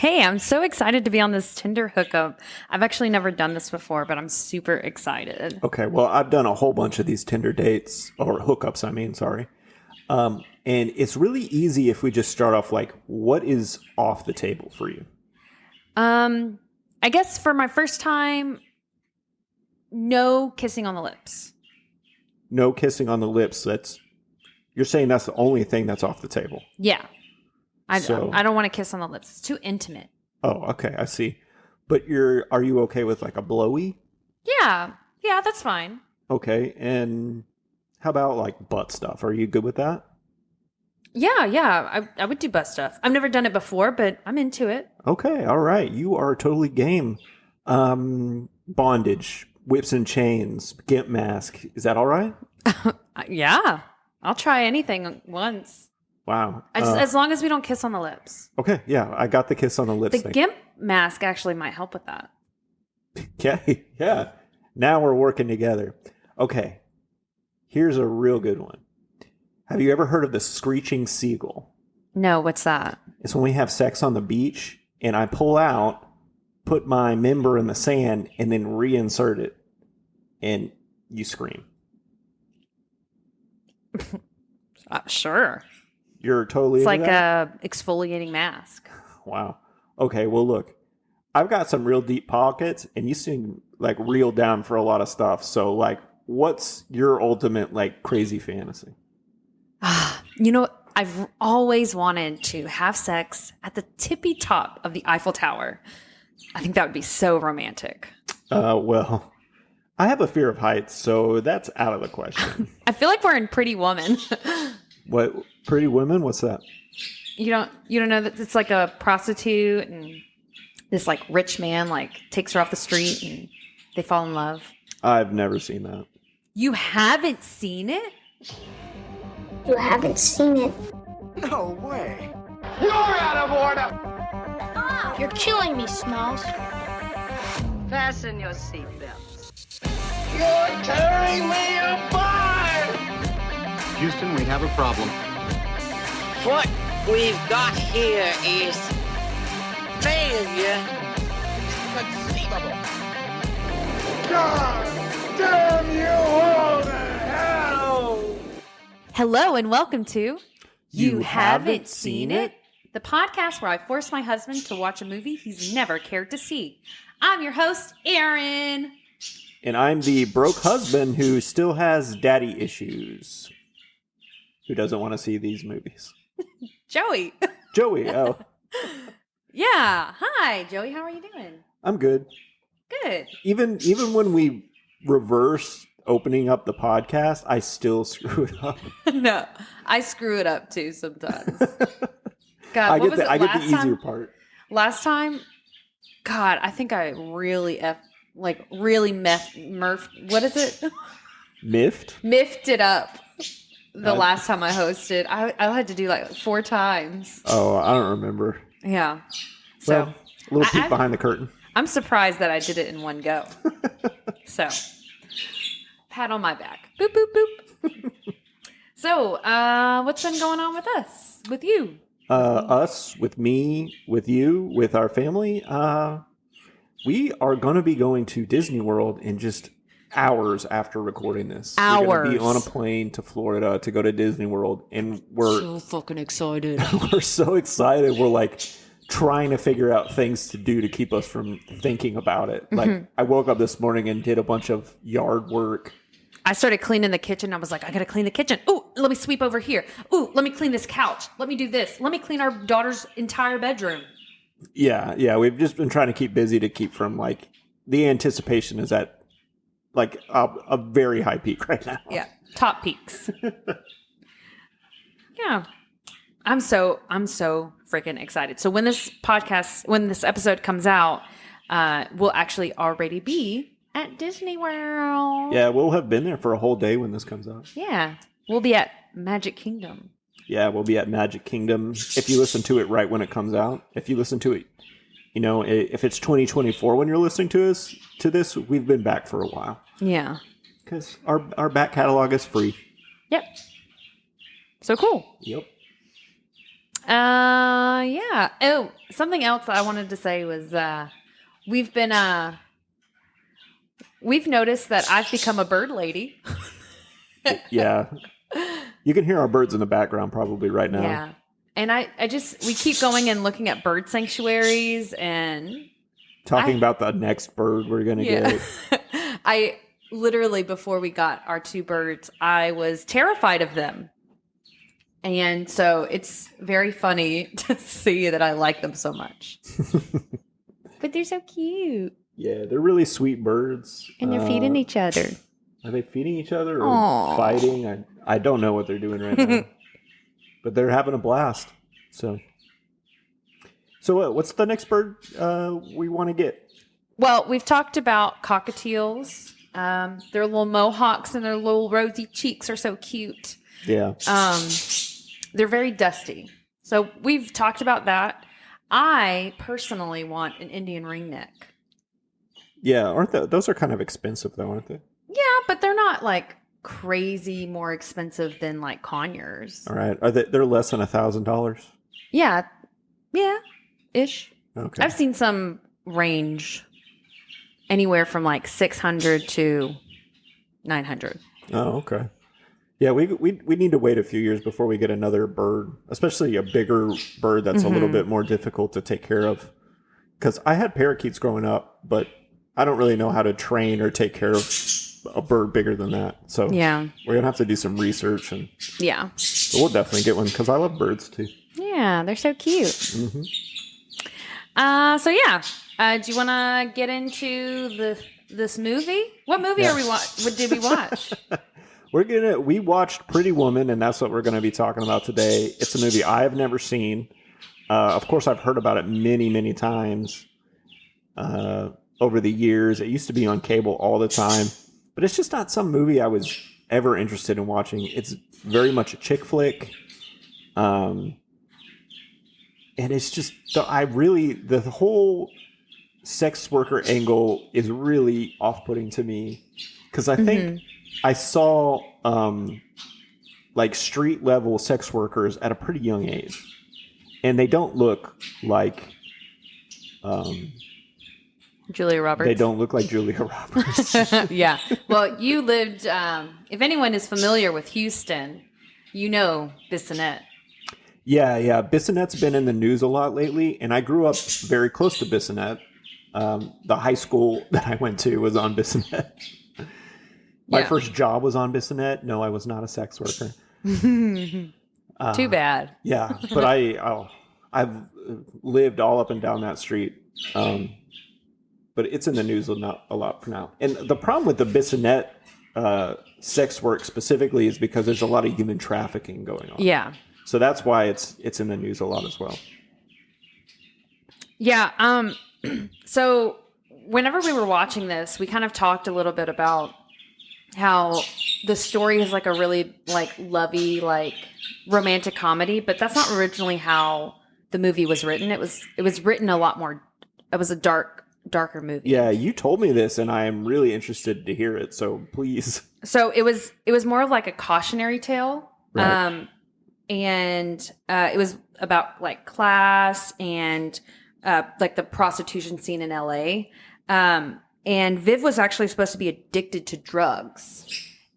Hey, I'm so excited to be on this Tinder hookup. I've actually never done this before, but I'm super excited. Okay, well, I've done a whole bunch of these Tinder dates, or hookups, sorry. And it's really easy if we just start off like, what is off the table for you? I guess for my first time, no kissing on the lips. No kissing on the lips. You're saying that's the only thing that's off the table. Yeah. I don't want to kiss on the lips. It's too intimate. Oh, okay, I see. But are you okay with like a blowy? Yeah, that's fine. Okay, and how about like butt stuff? Are you good with that? Yeah. I would do butt stuff. I've never done it before, but I'm into it. Okay, all right. You are totally game. Bondage, whips and chains, gimp mask. Is that all right? Yeah. I'll try anything once. Wow. As long as we don't kiss on the lips. Okay, yeah. I got the kiss on the lips The thing. gimp mask actually might help with that. Okay, yeah. Now we're working together. Okay. Here's a real good one. Have you ever heard of the screeching seagull? No, what's that? It's when we have sex on the beach and I pull out, put my member in the sand, and then reinsert it. And you scream. Sure. You're totally It's into like that? a exfoliating mask. Wow. Okay, well, look. I've got some real deep pockets, and you seem like real down for a lot of stuff. So, like, what's your ultimate, like, crazy fantasy? I've always wanted to have sex at the tippy top of the Eiffel Tower. I think that would be so romantic. Well, I have a fear of heights, so that's out of the question. I feel like we're in Pretty Woman. What? Pretty Women? What's that? You don't know that it's like a prostitute and this like rich man like takes her off the street and they fall in love. I've never seen that. You haven't seen it? You haven't seen it. No way. You're out of order. You're killing me, Smalls. Fasten your seatbelts. You're tearing me apart. Houston, we have a problem. What we've got here is failure. Conceivable. God damn you all to hell. Hello and welcome to You Haven't Seen It? The podcast where I force my husband to watch a movie he's never cared to see. I'm your host, Erin. And I'm the broke husband who still has daddy issues. Who doesn't want to see these movies? Joey. Joey, oh. Yeah. Hi, Joey. How are you doing? I'm good. Good. Even when we reverse opening up the podcast, I still screw it up. No, I screw it up too sometimes. God, I what get was the, it I get last the easier time? part. Last time, God, I think I really what is it? Miffed? Miffed it up. The last time I hosted, I had to do like 4 times. Oh, I don't remember. Yeah. So Well, a little peek behind the curtain. I'm surprised that I did it in one go. So, pat on my back. Boop, boop, boop. So, what's been going on with us? With you? Us, with me, with you, with our family. We are going to be going to Disney World in just hours after recording this. We're going to be on a plane to Florida to go to Disney World, and we're So fucking excited. we're so excited. We're like trying to figure out things to do to keep us from thinking about it. Like I woke up this morning and did a bunch of yard work. I started cleaning the kitchen. I was like, I got to clean the kitchen. Ooh, let me sweep over here. Ooh, let me clean this couch. Let me do this. Let me clean our daughter's entire bedroom. Yeah. We've just been trying to keep busy to keep from like the anticipation is at like a very high peak right now. Yeah, top peaks. Yeah, I'm so freaking excited. So when this episode comes out, we'll actually already be at Disney World. Yeah, we'll have been there for a whole day when this comes out. Yeah, we'll be at Magic Kingdom. Yeah, we'll be at Magic Kingdom. If you listen to it right when it comes out, if you listen to it, if it's 2024 when you're listening to this, we've been back for a while. Yeah, because our back catalog is free. Yep. So cool. Yep. Yeah. Oh, something else that I wanted to say was we've noticed that I've become a bird lady. Yeah. You can hear our birds in the background probably right now. Yeah. And we keep going and looking at bird sanctuaries and talking about the next bird we're going to get. I literally, before we got our 2 birds, I was terrified of them. And so it's very funny to see that I like them so much. But they're so cute. Yeah, they're really sweet birds. And they're feeding each other. Are they feeding each other or Aww. fighting? I don't know what they're doing right now. But they're having a blast. So what's the next bird we want to get? Well, we've talked about cockatiels. Their little mohawks and their little rosy cheeks are so cute. Yeah. They're very dusty. So we've talked about that. I personally want an Indian ringneck. Yeah, aren't those are kind of expensive though, aren't they? Yeah, but they're not like crazy more expensive than like conures. All right. They're less than $1,000? Yeah. Yeah. Ish. Okay. I've seen some range anywhere from like 600 to 900. Oh, okay. Yeah, we need to wait a few years before we get another bird, especially a bigger bird that's a little bit more difficult to take care of. Because I had parakeets growing up, but I don't really know how to train or take care of a bird bigger than that. So yeah, we're going to have to do some research. And yeah. But we'll definitely get one because I love birds too. Yeah, they're so cute. Mm-hmm. Do you want to get into this movie? What movie did we watch? We watched Pretty Woman, and that's what we're going to be talking about today. It's a movie I have never seen. Of course, I've heard about it many, many times over the years. It used to be on cable all the time, but it's just not some movie I was ever interested in watching. It's very much a chick flick. And it's just, the whole sex worker angle is really off-putting to me. Because I think I saw like street level sex workers at a pretty young age. And they don't look like Julia Roberts. They don't look like Julia Roberts. Yeah. Well, you lived, if anyone is familiar with Houston, you know Bissonnette. Yeah. Bissonnette's been in the news a lot lately, and I grew up very close to Bissonnette. The high school that I went to was on Bissonnette. My first job was on Bissonnette. No, I was not a sex worker. Too bad. Yeah, but I've lived all up and down that street. But it's in the news a lot for now. And the problem with the Bissonnette sex work specifically is because there's a lot of human trafficking going on. Yeah. So that's why it's in the news a lot as well. Yeah. So whenever we were watching this, we kind of talked a little bit about how the story is like a really like lovey, like romantic comedy, but that's not originally how the movie was written. It was written a lot more. It was a darker movie. Yeah, you told me this, and I am really interested to hear it. So please. So it was more of like a cautionary tale, right. And it was about like class and like the prostitution scene in LA. And Viv was actually supposed to be addicted to drugs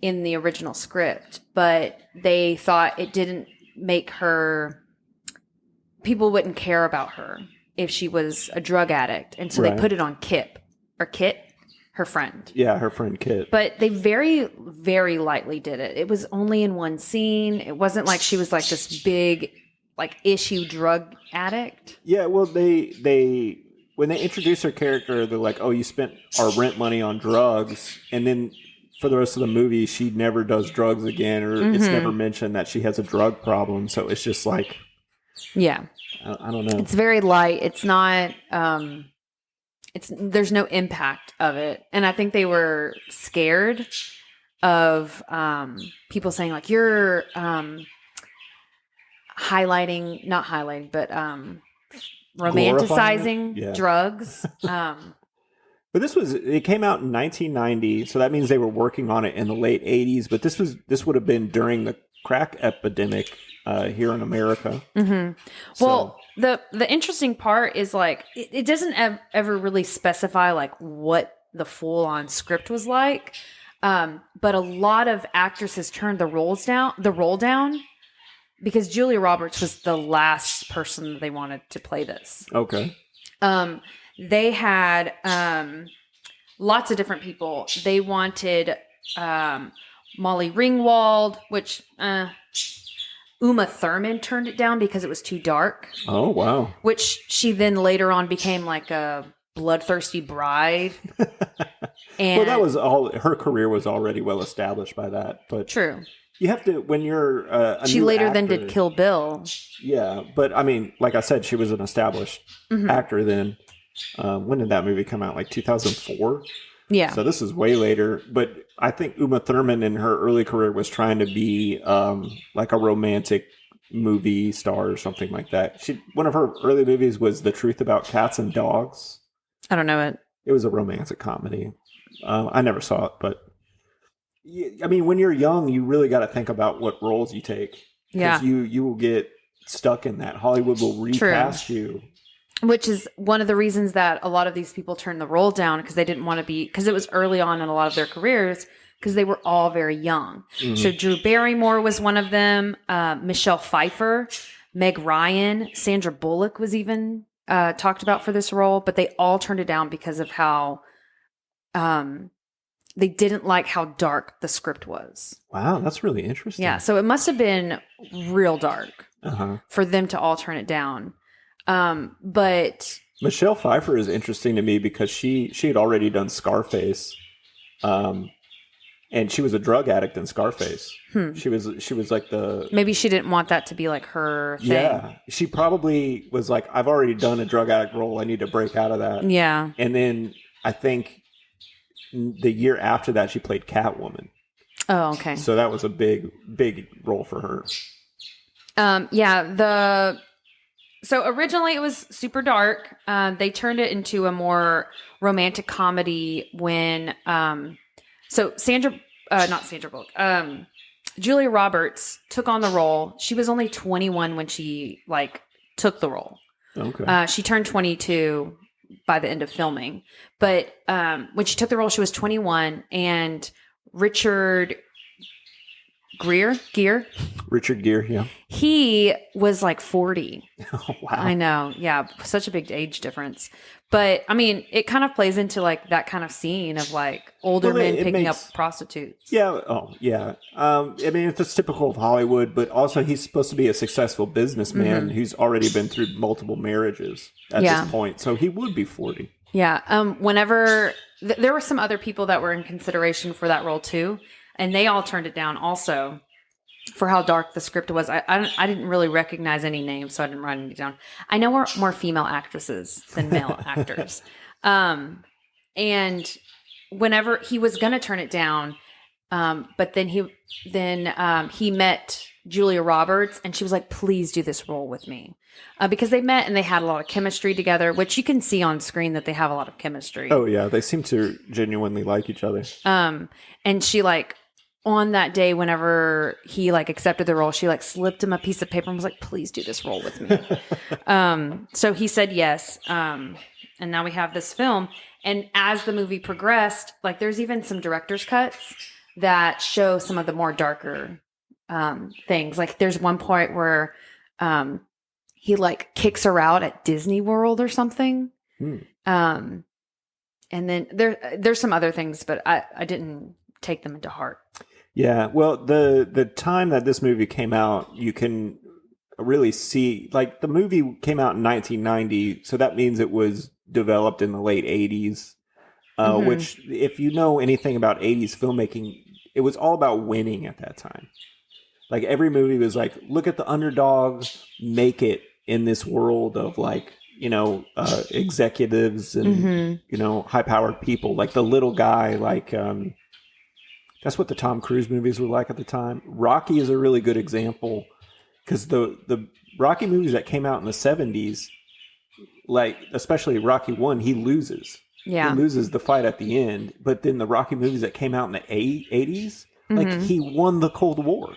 in the original script, but they thought it didn't make her. People wouldn't care about her if she was a drug addict. And so they put it on Kit, her friend. Yeah, her friend Kit. But they very, very lightly did it. It was only in one scene. It wasn't like she was like this big, like issue drug addict. Yeah, well, they when they introduce her character, they're like, oh, you spent our rent money on drugs. And then for the rest of the movie, she never does drugs again, or it's never mentioned that she has a drug problem. So it's just like... Yeah. I don't know. It's very light. It's not, there's no impact of it. And I think they were scared of people saying like, you're romanticizing drugs. But it came out in 1990. So that means they were working on it in the late 80s. But this would have been during the crack epidemic here in America. Mm-hmm. So, Well, the interesting part is like it doesn't ever really specify like what the full on script was like, but a lot of actresses turned the role down because Julia Roberts was the last person that they wanted to play this. okay. They had lots of different people. They wanted Molly Ringwald, which Uma Thurman turned it down because it was too dark. Oh, wow. Which she then later on became like a bloodthirsty bride. And Well, that was all. Her career was already well established by that. But true. you have to, when you're She new later actor, then did Kill Bill. Yeah, but I mean, like I said, she was an established actor then. When did that movie come out? Like 2004? Yeah. So this is way later. But I think Uma Thurman in her early career was trying to be like a romantic movie star or something like that. One of her early movies was The Truth About Cats and Dogs. I don't know it. It was a romantic comedy. I never saw it, but I mean, when you're young, you really got to think about what roles you take. Yeah. Because you will get stuck in that. Hollywood will recast you. Which is one of the reasons that a lot of these people turned the role down because they didn't want to be, because it was early on in a lot of their careers, because they were all very young. Mm-hmm. So Drew Barrymore was one of them, Michelle Pfeiffer, Meg Ryan, Sandra Bullock was even talked about for this role, but they all turned it down because of how they didn't like how dark the script was. Wow, that's really interesting. Yeah, so it must have been real dark Uh-huh. for them to all turn it down. But Michelle Pfeiffer is interesting to me because she had already done Scarface, and she was a drug addict in Scarface. She was like the maybe she didn't want that to be like her thing. Yeah, she probably was like, I've already done a drug addict role. I need to break out of that. Yeah. And then I think the year after that, she played Catwoman. Oh, okay. So that was a big role for her. Yeah. So originally it was super dark. They turned it into a more romantic comedy when, so not Sandra Bullock, Julia Roberts took on the role. She was only 21 when she took the role. Okay. She turned 22 by the end of filming, but when she took the role, she was 21, and Richard Gere, yeah. he was like 40. Oh, wow. I know. Yeah. Such a big age difference. But I mean, it kind of plays into like that kind of scene of like older men picking up prostitutes. Yeah. Oh, yeah. I mean, it's typical of Hollywood, but also he's supposed to be a successful businessman who's already been through multiple marriages at this point. So he would be 40. Yeah. Whenever there were some other people that were in consideration for that role too, and they all turned it down also for how dark the script was. I didn't really recognize any names, so I didn't write any down. I know we're more female actresses than male actors. And whenever he was going to turn it down, but then he met Julia Roberts, and she was like, please do this role with me. Because they met and they had a lot of chemistry together, which you can see on screen that they have a lot of chemistry. Oh, yeah. They seem to genuinely like each other. And she on that day, whenever he accepted the role, she slipped him a piece of paper and was like, please do this role with me. So he said yes. And now we have this film. And as the movie progressed, there's even some director's cuts that show some of the more darker things. There's one point where he kicks her out at Disney World or something. And then there's some other things, but I didn't take them into heart. Yeah, well, the time that this movie came out, you can really see, the movie came out in 1990, so that means it was developed in the late 80s, which, if you know anything about 80s filmmaking, it was all about winning at that time. Every movie was look at the underdog, make it in this world of, executives and, high-powered people, the little guy, that's what the Tom Cruise movies were like at the time. Rocky is a really good example because the Rocky movies that came out in the 70s, especially Rocky 1, he loses. Yeah. He loses the fight at the end. But then the Rocky movies that came out in the 80s, he won the Cold War.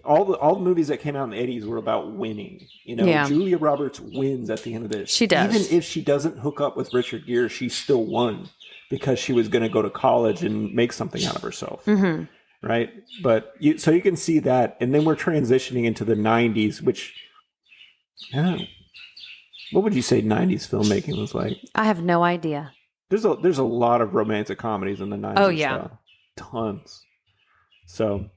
all the movies that came out in the 80s were about winning. You know, Yeah. Julia Roberts wins at the end of this. She does. Even if she doesn't hook up with Richard Gere, she still won because she was going to go to college and make something out of herself. Mm-hmm. Right? But so you can see that. And then we're transitioning into the 90s, which, I don't know. What would you say 90s filmmaking was like? I have no idea. There's a lot of romantic comedies in the 90s. Oh, yeah. Stuff. Tons. So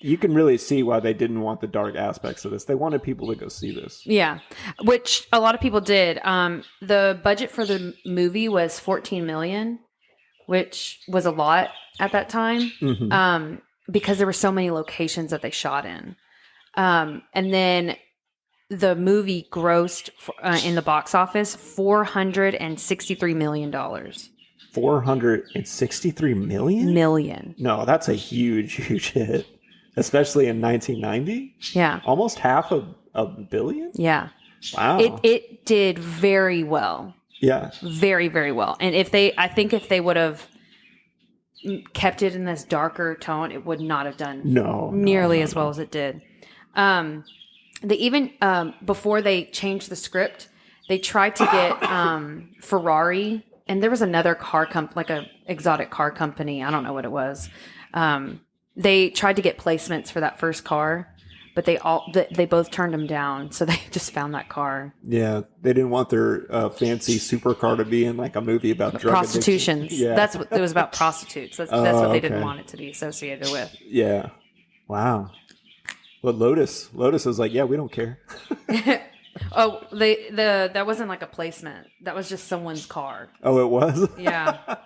you can really see why they didn't want the dark aspects of this. They wanted people to go see this. Yeah, which a lot of people did. The budget for the movie was $14 million, which was a lot at that time, because there were so many locations that they shot in. And then the movie grossed in the box office $463 million. 463 million? Million. No, that's a huge hit. Especially in 1990? Yeah. Almost half a billion? Yeah. Wow. It did very well. Yeah. Very, very well. And I think if they would have kept it in this darker tone, it would not have done nearly as well as it did. They even, before they changed the script, they tried to get Ferrari, and there was another car like a exotic car company. I don't know what it was. They tried to get placements for that first car, but they both turned them down. So they just found that car. Yeah, they didn't want their fancy supercar to be in like a movie about drug prostitution. Yeah. That's what it was about. Prostitutes. That's what they didn't want it to be associated with. Yeah. Wow. But Lotus was like, yeah, we don't care. Oh, that wasn't like a placement. That was just someone's car. Oh, it was? Yeah.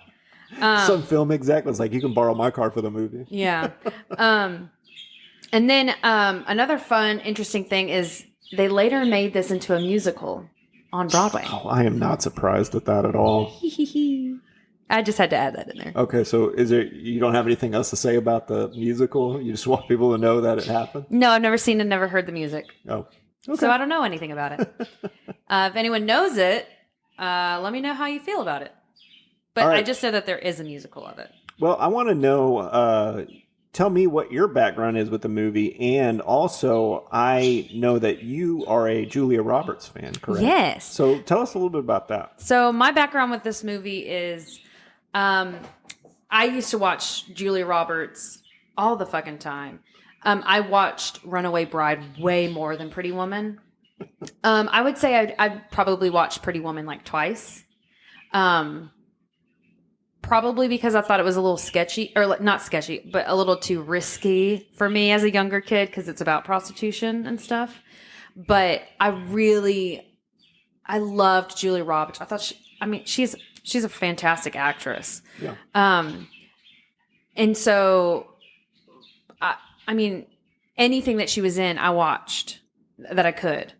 Some film exec was like, you can borrow my car for the movie. Yeah. And then another fun, interesting thing is they later made this into a musical on Broadway. Oh, I am not surprised at that at all. I just had to add that in there. Okay, so you don't have anything else to say about the musical? You just want people to know that it happened? No, I've never seen and never heard the music. Oh, okay. So I don't know anything about it. If anyone knows it, let me know how you feel about it. But right. I just know that there is a musical of it. Well, I want to know, tell me what your background is with the movie. And also, I know that you are a Julia Roberts fan, correct? Yes. So tell us a little bit about that. So my background with this movie is I used to watch Julia Roberts all the fucking time. I watched Runaway Bride way more than Pretty Woman. I would say I'd probably watched Pretty Woman like twice. Probably because I thought it was a little sketchy, or not sketchy, but a little too risky for me as a younger kid because it's about prostitution and stuff. But I loved Julia Roberts. I thought she's a fantastic actress. Yeah. And so, I mean, anything that she was in, I watched that I could.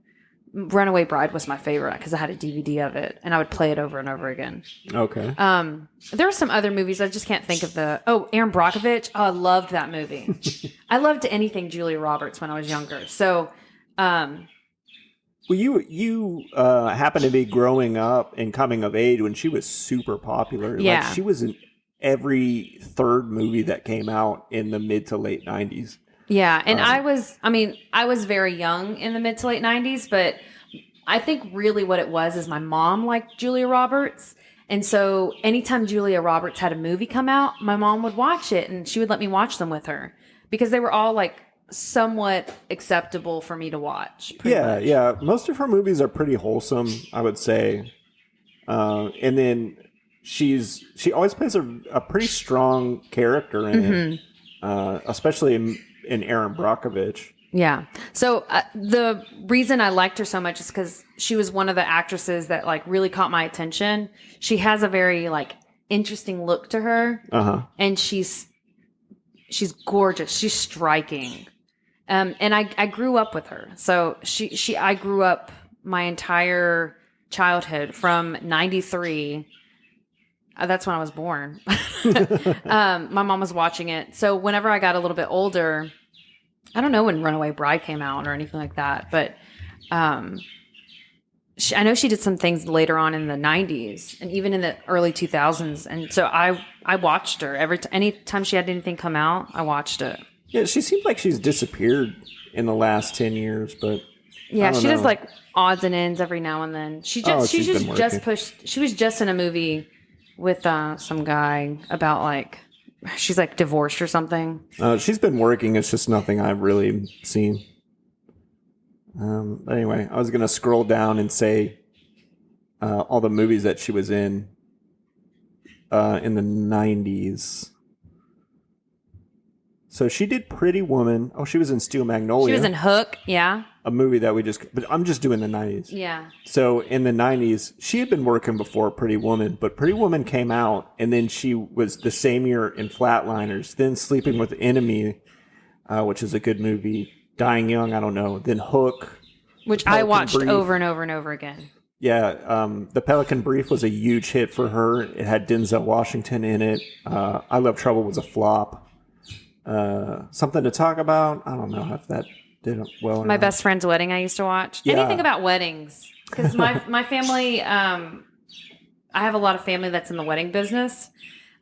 Runaway Bride was my favorite because I had a DVD of it and I would play it over and over again. Okay. There were some other movies. I just can't think of Aaron Brockovich. Oh, I loved that movie. I loved anything Julia Roberts when I was younger. So, well, you happened to be growing up and coming of age when she was super popular. Yeah. Like, she was in every third movie that came out in the mid to late 90s. Yeah, and I was very young in the mid to late 90s, but I think really what it was is my mom liked Julia Roberts. And so anytime Julia Roberts had a movie come out, my mom would watch it and she would let me watch them with her because they were all like somewhat acceptable for me to watch. Yeah, much. Yeah. Most of her movies are pretty wholesome, I would say. And then she always plays a pretty strong character in it, especially in Erin Brockovich. Yeah. So the reason I liked her so much is because she was one of the actresses that like really caught my attention. She has a very like interesting look to her, and she's gorgeous. She's striking, and I grew up with her. So I grew up my entire childhood from '93. That's when I was born. My mom was watching it. So whenever I got a little bit older, I don't know when Runaway Bride came out or anything like that, but I know she did some things later on in the 90s and even in the early 2000s. And so I watched her any time she had anything come out, I watched it. Yeah, she seems like she's disappeared in the last 10 years, but Yeah, I don't she does know. like odds and ends every now and then. She she's been just working. pushed. She was just in a movie with some guy about like she's like divorced or something. She's been working. It's just nothing I've really seen. But anyway, I was going to scroll down and say all the movies that she was in the 90s. So she did Pretty Woman. Oh, she was in Steel Magnolia. She was in Hook, yeah. A movie that but I'm just doing the 90s. Yeah. So in the 90s, she had been working before Pretty Woman, but Pretty Woman came out, and then she was the same year in Flatliners, then Sleeping with the Enemy, which is a good movie, Dying Young, I don't know, then Hook. Which I watched Brief. over and over and over again. Yeah, The Pelican Brief was a huge hit for her. It had Denzel Washington in it. I Love Trouble was a flop. Something to Talk About, I don't know if that did well or My not. Best Friend's Wedding I used to watch. Yeah. Anything about weddings. Because my family, I have a lot of family that's in the wedding business.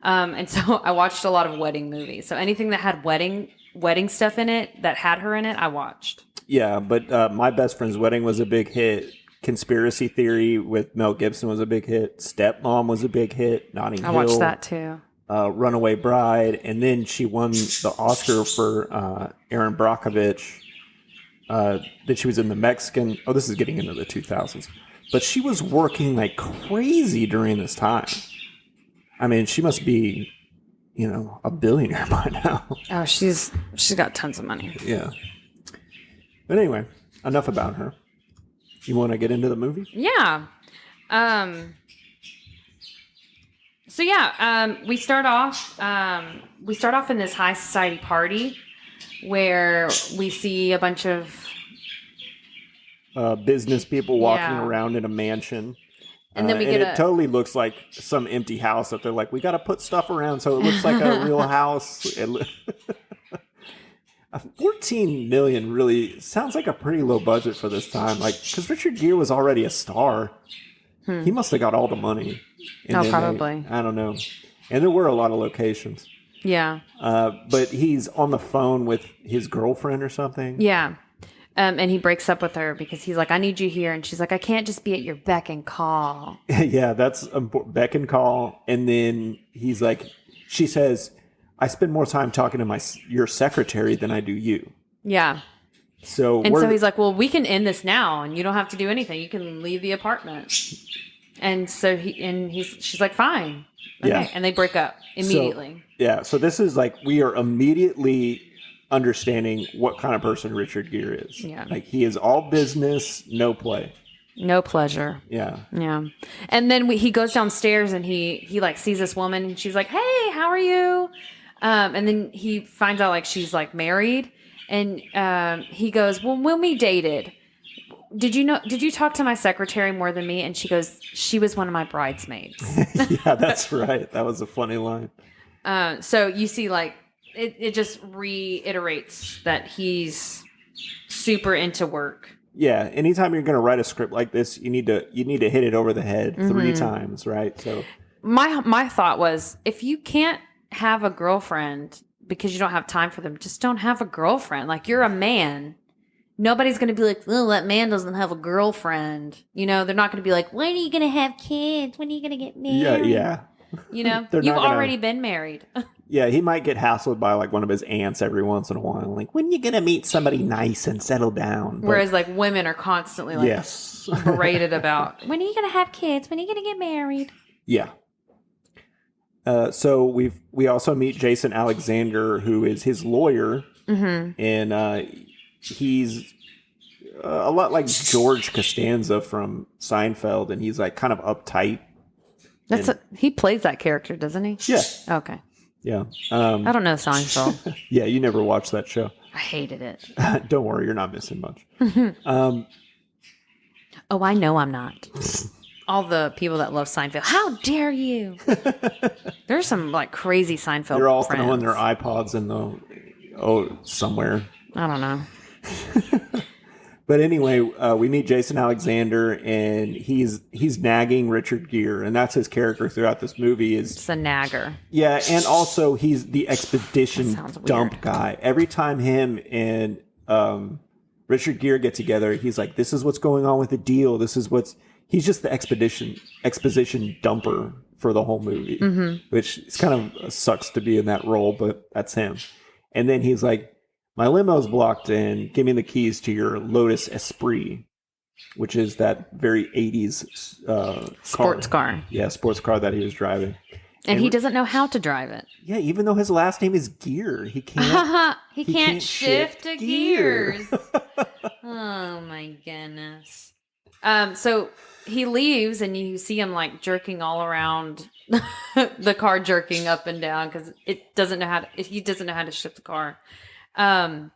And so I watched a lot of wedding movies. So anything that had wedding stuff in it, that had her in it, I watched. Yeah, but My Best Friend's Wedding was a big hit. Conspiracy Theory with Mel Gibson was a big hit. Stepmom was a big hit. Notting Hill. I watched that too. Runaway Bride. And then she won the Oscar for Erin Brockovich. That she was in the Mexican... Oh, this is getting into the 2000s. But she was working like crazy during this time. I mean, she must be, a billionaire by now. Oh, she's got tons of money. Yeah. But anyway, enough about her. You want to get into the movie? Yeah. So yeah, we start off in this high society party where we see a bunch of business people walking Yeah. around in a mansion. And then we and get it totally looks like some empty house that they're like, we got to put stuff around so it looks like a real house. $14 million really sounds like a pretty low budget for this time. Like, because Richard Gere was already a star. He must have got all the money. And Oh, then probably. I don't know. And there were a lot of locations. Yeah. But he's on the phone with his girlfriend or something. Yeah. And he breaks up with her because he's like, I need you here. And she's like, I can't just be at your beck and call. Yeah, that's important. Beck and call. And then he's like, she says, I spend more time talking to your secretary than I do you. Yeah. So And so he's like, well, we can end this now and you don't have to do anything. You can leave the apartment. And so she's like, fine. Okay. Yeah. And they break up immediately. So this is like, we are immediately understanding what kind of person Richard Gere is. Yeah. Like, he is all business, no play. No pleasure. Yeah. Yeah. And then he goes downstairs and he like sees this woman and she's like, hey, how are you? And then he finds out like she's like married and he goes, well, when we dated, did you talk to my secretary more than me? And she goes, she was one of my bridesmaids. Yeah, that's right. That was a funny line. So you see like, it just reiterates that he's super into work. Yeah, anytime you're going to write a script like this, you need to hit it over the head 3 times, right? So My thought was, if you can't have a girlfriend because you don't have time for them, just don't have a girlfriend. Like, you're a man. Nobody's going to be like, well, that man doesn't have a girlfriend. They're not going to be like, when are you going to have kids? When are you going to get married? yeah. You've They're not gonna- already been married. Yeah, he might get hassled by like one of his aunts every once in a while. Like, when are you going to meet somebody nice and settle down? But, Whereas like women are constantly like yes. berated about, when are you going to have kids? When are you going to get married? Yeah. So we also meet Jason Alexander, who is his lawyer, and he's a lot like George Costanza from Seinfeld, and he's like kind of uptight. He plays that character, doesn't he? Yeah, Okay. yeah. I don't know Seinfeld. Yeah, you never watched that show. I hated it. Don't worry, you're not missing much. Oh, I know I'm not. All the people that love Seinfeld. How dare you? There's some like crazy Seinfeld They're all friends. throwing their iPods in somewhere. I don't know. But anyway, we meet Jason Alexander, and he's nagging Richard Gere, and that's his character throughout this movie. It's a nagger. Yeah, and also he's the expedition dump weird. guy. Every time him and Richard Gere get together, he's like, "This is what's going on with the deal. He's just the exposition dumper for the whole movie," which is kind of sucks to be in that role, but that's him. And then he's like, "My limo's blocked in. Give me the keys to your Lotus Esprit," which is that very 80s Sports car. Yeah, sports car that he was driving. And he doesn't know how to drive it. Yeah, even though his last name is Gear, he can't. he can't shift gears. Oh my goodness. So he leaves, and you see him like jerking all around the car, jerking up and down because he doesn't know how to shift the car. And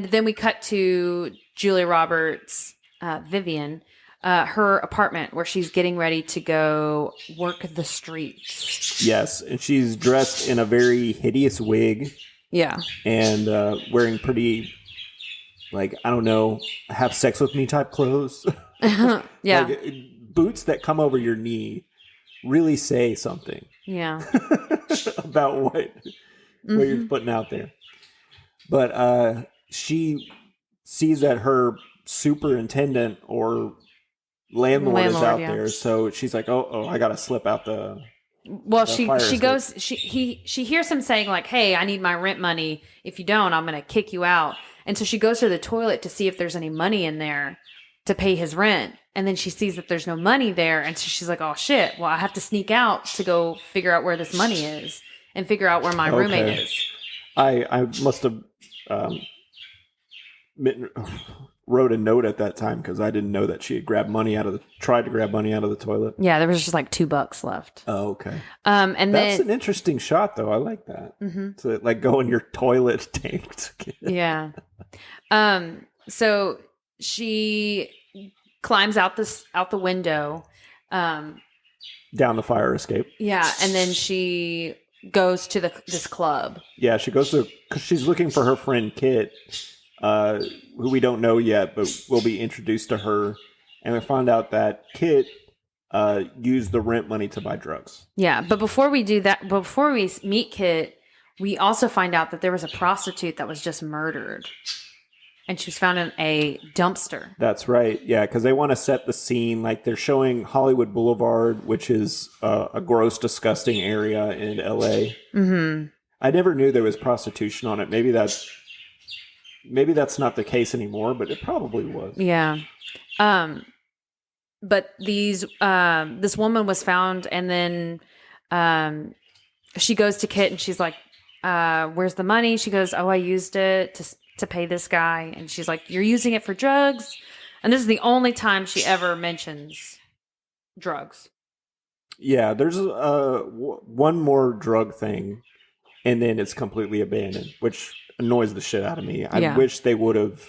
then we cut to Julia Roberts, Vivian, her apartment where she's getting ready to go work the streets. Yes, and she's dressed in a very hideous wig. Yeah. And wearing pretty, like, I don't know, have sex with me type clothes. Yeah. Like, boots that come over your knee really say something. Yeah. About what you're putting out there. But she sees that her superintendent or landlord is out there, so she's like, "Oh, I gotta slip out the." Well, she goes. She hears him saying like, "Hey, I need my rent money. If you don't, I'm gonna kick you out." And so she goes to the toilet to see if there's any money in there to pay his rent. And then she sees that there's no money there, and so she's like, "Oh shit! Well, I have to sneak out to go figure out where this money is and figure out where my roommate is." I must have wrote a note at that time because I didn't know that she had tried to grab money out of the toilet. Yeah, there was just like $2 left. Oh, okay. And that's an interesting shot, though. I like that. Mm-hmm. To like go in your toilet tank. Yeah. So she climbs out the window, down the fire escape. Yeah, and then she goes to this club. Yeah, she goes because she's looking for her friend Kit. Who we don't know yet, but will be introduced to her. And we found out that Kit used the rent money to buy drugs. Yeah, but before we do that, before we meet Kit, we also find out that there was a prostitute that was just murdered. And she was found in a dumpster. That's right. Yeah, because they want to set the scene. Like they're showing Hollywood Boulevard, which is a gross, disgusting area in L.A. Mm-hmm. I never knew there was prostitution on it. Maybe that's not the case anymore, but it probably was. Yeah. But this woman was found, and then she goes to Kit and she's like, where's the money? She goes, "Oh, I used it to pay this guy." And she's like, "You're using it for drugs?" And this is the only time she ever mentions drugs. Yeah, there's one more drug thing, and then it's completely abandoned, which annoys the shit out of me. I wish they would have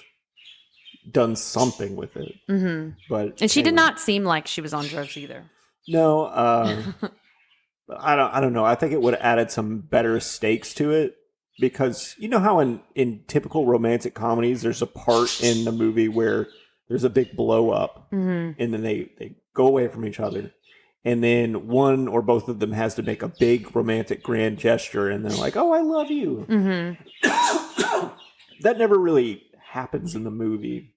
done something with it. Mm-hmm. And she did not seem like she was on drugs either. No, I don't know. I think it would have added some better stakes to it, because you know how in typical romantic comedies, there's a part in the movie where there's a big blow up, and then they go away from each other. And then one or both of them has to make a big romantic grand gesture, and they're like, "Oh, I love you." Mm-hmm. That never really happens in the movie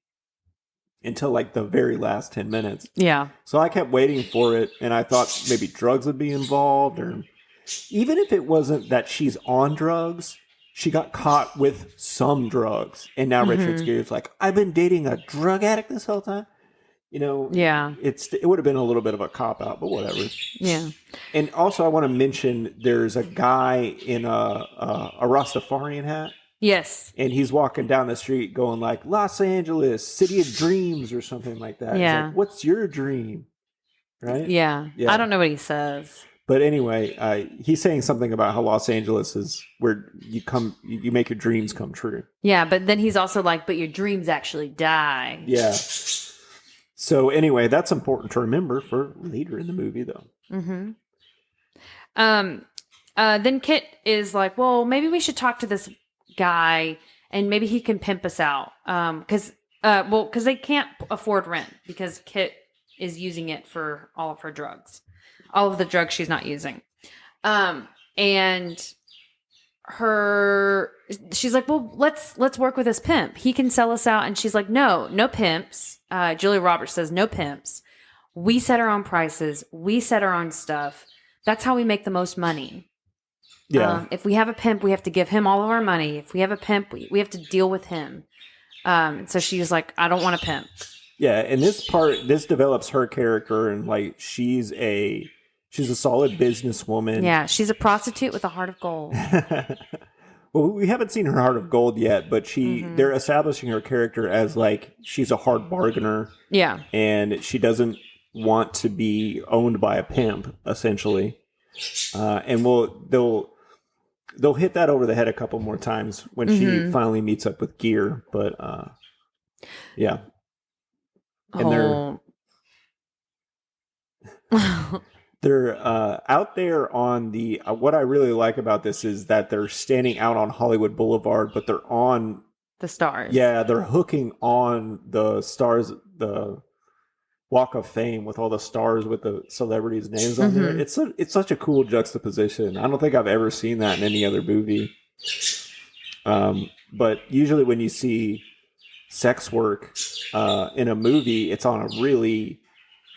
until like the very last 10 minutes. Yeah. So I kept waiting for it, and I thought maybe drugs would be involved, or even if it wasn't that she's on drugs, she got caught with some drugs. And now Richard Gere's like, "I've been dating a drug addict this whole time." You know, yeah, it would have been a little bit of a cop out, but whatever. Yeah. And also, I want to mention there's a guy in a Rastafarian hat. Yes. And he's walking down the street going like, "Los Angeles, city of dreams," or something like that. Yeah. Like, "What's your dream?" Right? Yeah. I don't know what he says. But anyway, he's saying something about how Los Angeles is where you make your dreams come true. Yeah, but then he's also like, "But your dreams actually die." Yeah. So anyway, that's important to remember for later in the movie, though. Mm-hmm. Then Kit is like, "Well, maybe we should talk to this guy, and maybe he can pimp us out." Because Well, because they can't afford rent because Kit is using it for all of her drugs, all of the drugs she's not using. And she's like, well, let's work with this pimp. He can sell us out. And she's like, no pimps. Julia Roberts says, no pimps. We set our own prices. We set our own stuff. That's how we make the most money. Yeah. If we have a pimp, we have to give him all of our money. If we have a pimp, we have to deal with him. So she's like, I don't want a pimp. Yeah, and this develops her character, and like she's a solid businesswoman. Yeah, she's a prostitute with a heart of gold. Well, we haven't seen her heart of gold yet, but they're establishing her character as like she's a hard bargainer. Yeah, and she doesn't want to be owned by a pimp, essentially. And they'll hit that over the head a couple more times when she finally meets up with Gear. But yeah. And they're out there on the what I really like about this is that they're standing out on Hollywood Boulevard, but they're on the stars. Yeah, they're hooking on the stars, the Walk of Fame with all the stars with the celebrities' names on there. It's such a cool juxtaposition. I don't think I've ever seen that in any other movie. But usually when you see sex work in a movie, it's on a really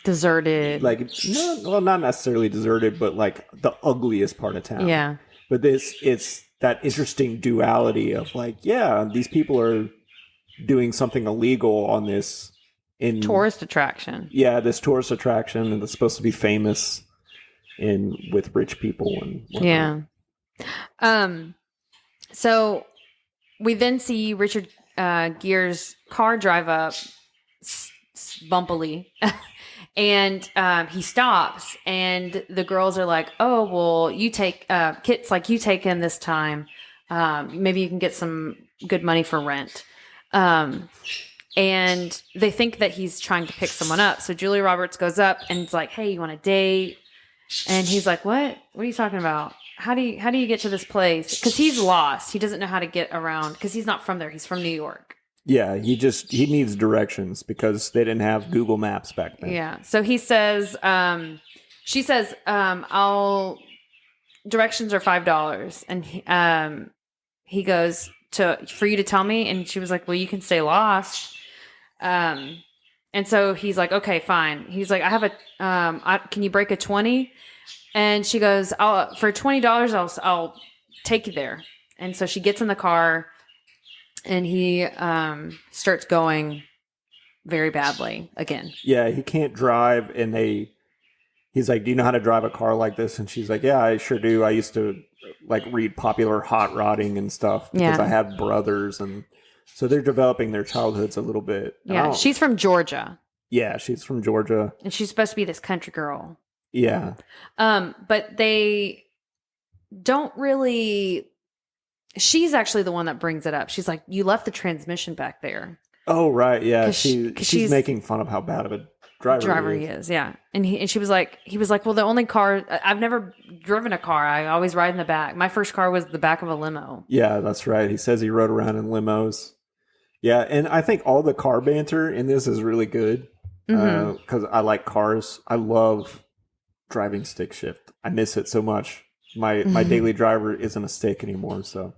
deserted, like not necessarily deserted, but like the ugliest part of town. Yeah. But it's that interesting duality of like, yeah, these people are doing something illegal on this tourist attraction. Yeah, this tourist attraction, and it's supposed to be famous with rich people and whatnot. Yeah. So we then see Richard Gere's car drive up bumpily. And he stops, and the girls are like, oh, well, you take, Kit's like, you take him this time. Maybe you can get some good money for rent. And they think that he's trying to pick someone up. So Julia Roberts goes up and it's like, hey, you want a date? And he's like, what? What are you talking about? How do you get to this place? Because he's lost. He doesn't know how to get around because he's not from there. He's from New York. Yeah, he needs directions because they didn't have Google Maps back then. Yeah. So he says, she says, directions are $5. And he goes for you to tell me. And she was like, well, you can stay lost. And so he's like, okay, fine. He's like, I have can you break a 20? And she goes, for $20, I'll take you there. And so she gets in the car. And he starts going very badly again. Yeah, he can't drive, and he's like, do you know how to drive a car like this? And she's like, yeah, I sure do. I used to like read popular hot rodding and stuff because I have brothers, and so they're developing their childhoods a little bit. Yeah, she's from Georgia. Yeah, she's from Georgia. And she's supposed to be this country girl. Yeah. But they don't really... She's actually the one that brings it up. She's like, you left the transmission back there. Oh, right. Yeah. She's making fun of how bad of a driver he is. Yeah. And he was like, well, the only car, I've never driven a car. I always ride in the back. My first car was the back of a limo. Yeah, that's right. He says he rode around in limos. Yeah. And I think all the car banter in this is really good because I like cars. I love driving stick shift. I miss it so much. My daily driver isn't a stick anymore. So.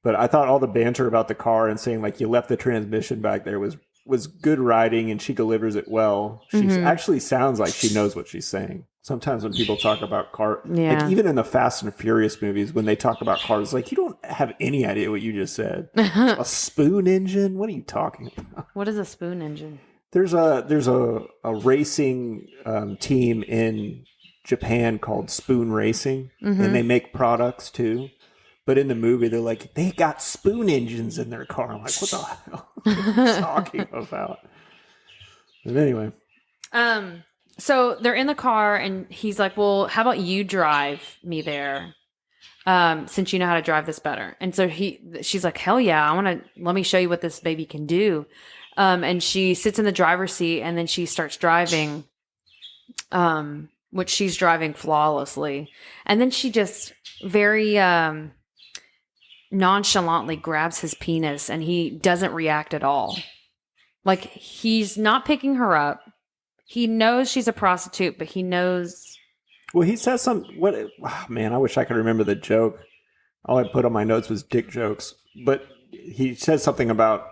But I thought all the banter about the car and saying like you left the transmission back there was good writing, and she delivers it well. She actually sounds like she knows what she's saying. Sometimes when people talk about like even in the Fast and Furious movies, when they talk about cars, like you don't have any idea what you just said. A spoon engine? What are you talking about? What is a spoon engine? There's a racing team in Japan called Spoon Racing, and they make products too. But in the movie, they're like, they got spoon engines in their car. I'm like, what the hell are you talking about? And anyway. So they're in the car, and he's like, well, how about you drive me there? Since you know how to drive this better. And so she's like, hell yeah, let me show you what this baby can do. And she sits in the driver's seat, and then she starts driving, which she's driving flawlessly. And then she just very, nonchalantly grabs his penis and he doesn't react at all. Like, he's not picking her up. He knows she's a prostitute, but he knows. Well, he says man, I wish I could remember the joke. All I put on my notes was dick jokes. But he says something about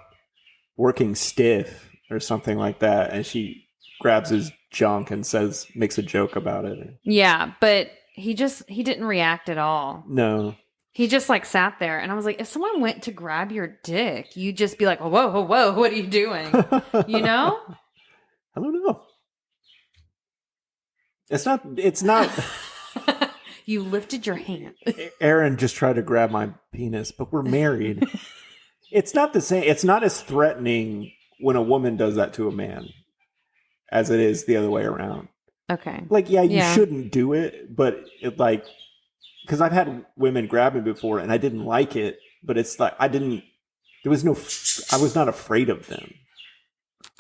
working stiff or something like that. And she grabs his junk and makes a joke about it. Yeah, but he didn't react at all. No. He just like sat there. And I was like, if someone went to grab your dick, you'd just be like, whoa, whoa, whoa, what are you doing? You know? I don't know. It's not. You lifted your hand. Aaron just tried to grab my penis, but we're married. It's not the same. It's not as threatening when a woman does that to a man as it is the other way around. Okay. Like, you shouldn't do it, but it like, because I've had women grab me before and I didn't like it, but it's like, I was not afraid of them.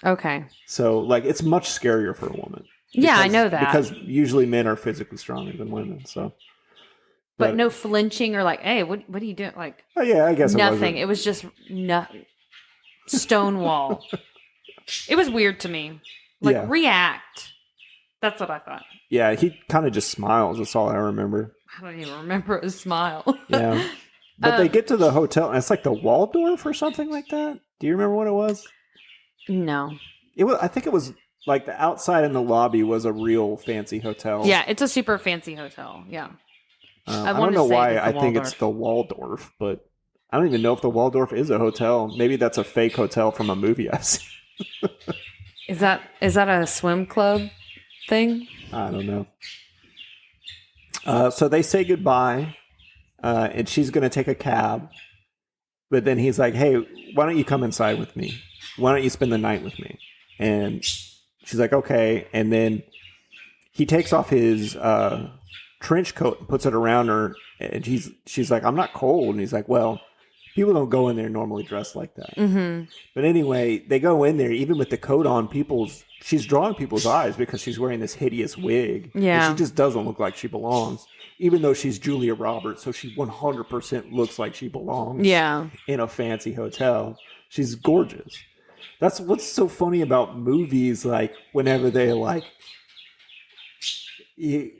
Okay. So like, it's much scarier for a woman. Yeah, I know that. Because usually men are physically stronger than women, so. But no flinching or like, hey, what are you doing? Like, oh yeah, I guess nothing. It was just stonewall. It was weird to me. Like, react. That's what I thought. Yeah, he kind of just smiles. That's all I remember. I don't even remember his smile. Yeah. But they get to the hotel, and it's like the Waldorf or something like that. Do you remember what it was? No. I think it was like the outside in the lobby was a real fancy hotel. Yeah, it's a super fancy hotel. Yeah. I don't know why I think it's the Waldorf, but I don't even know if the Waldorf is a hotel. Maybe that's a fake hotel from a movie I've seen. Is that a swim club thing? I don't know. So they say goodbye, and she's going to take a cab. But then he's like, hey, why don't you come inside with me? Why don't you spend the night with me? And she's like, okay. And then he takes off his trench coat and puts it around her. And she's like, I'm not cold. And he's like, well, people don't go in there normally dressed like that. Mm-hmm. But anyway, they go in there, even with the coat on, she's drawing people's eyes because she's wearing this hideous wig. Yeah. And she just doesn't look like she belongs, even though she's Julia Roberts. So she 100% looks like she belongs in a fancy hotel. She's gorgeous. That's what's so funny about movies, like whenever they like you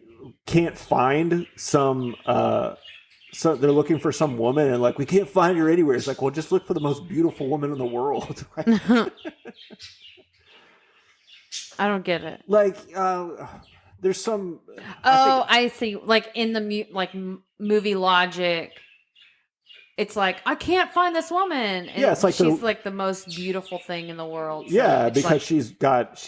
can't find some so they're looking for some woman and like we can't find her anywhere. It's like, well, just look for the most beautiful woman in the world. I don't get it. Like there's some I see. Like in the movie logic, it's like, I can't find this woman. And it's like she's like the most beautiful thing in the world. So yeah, because like, she's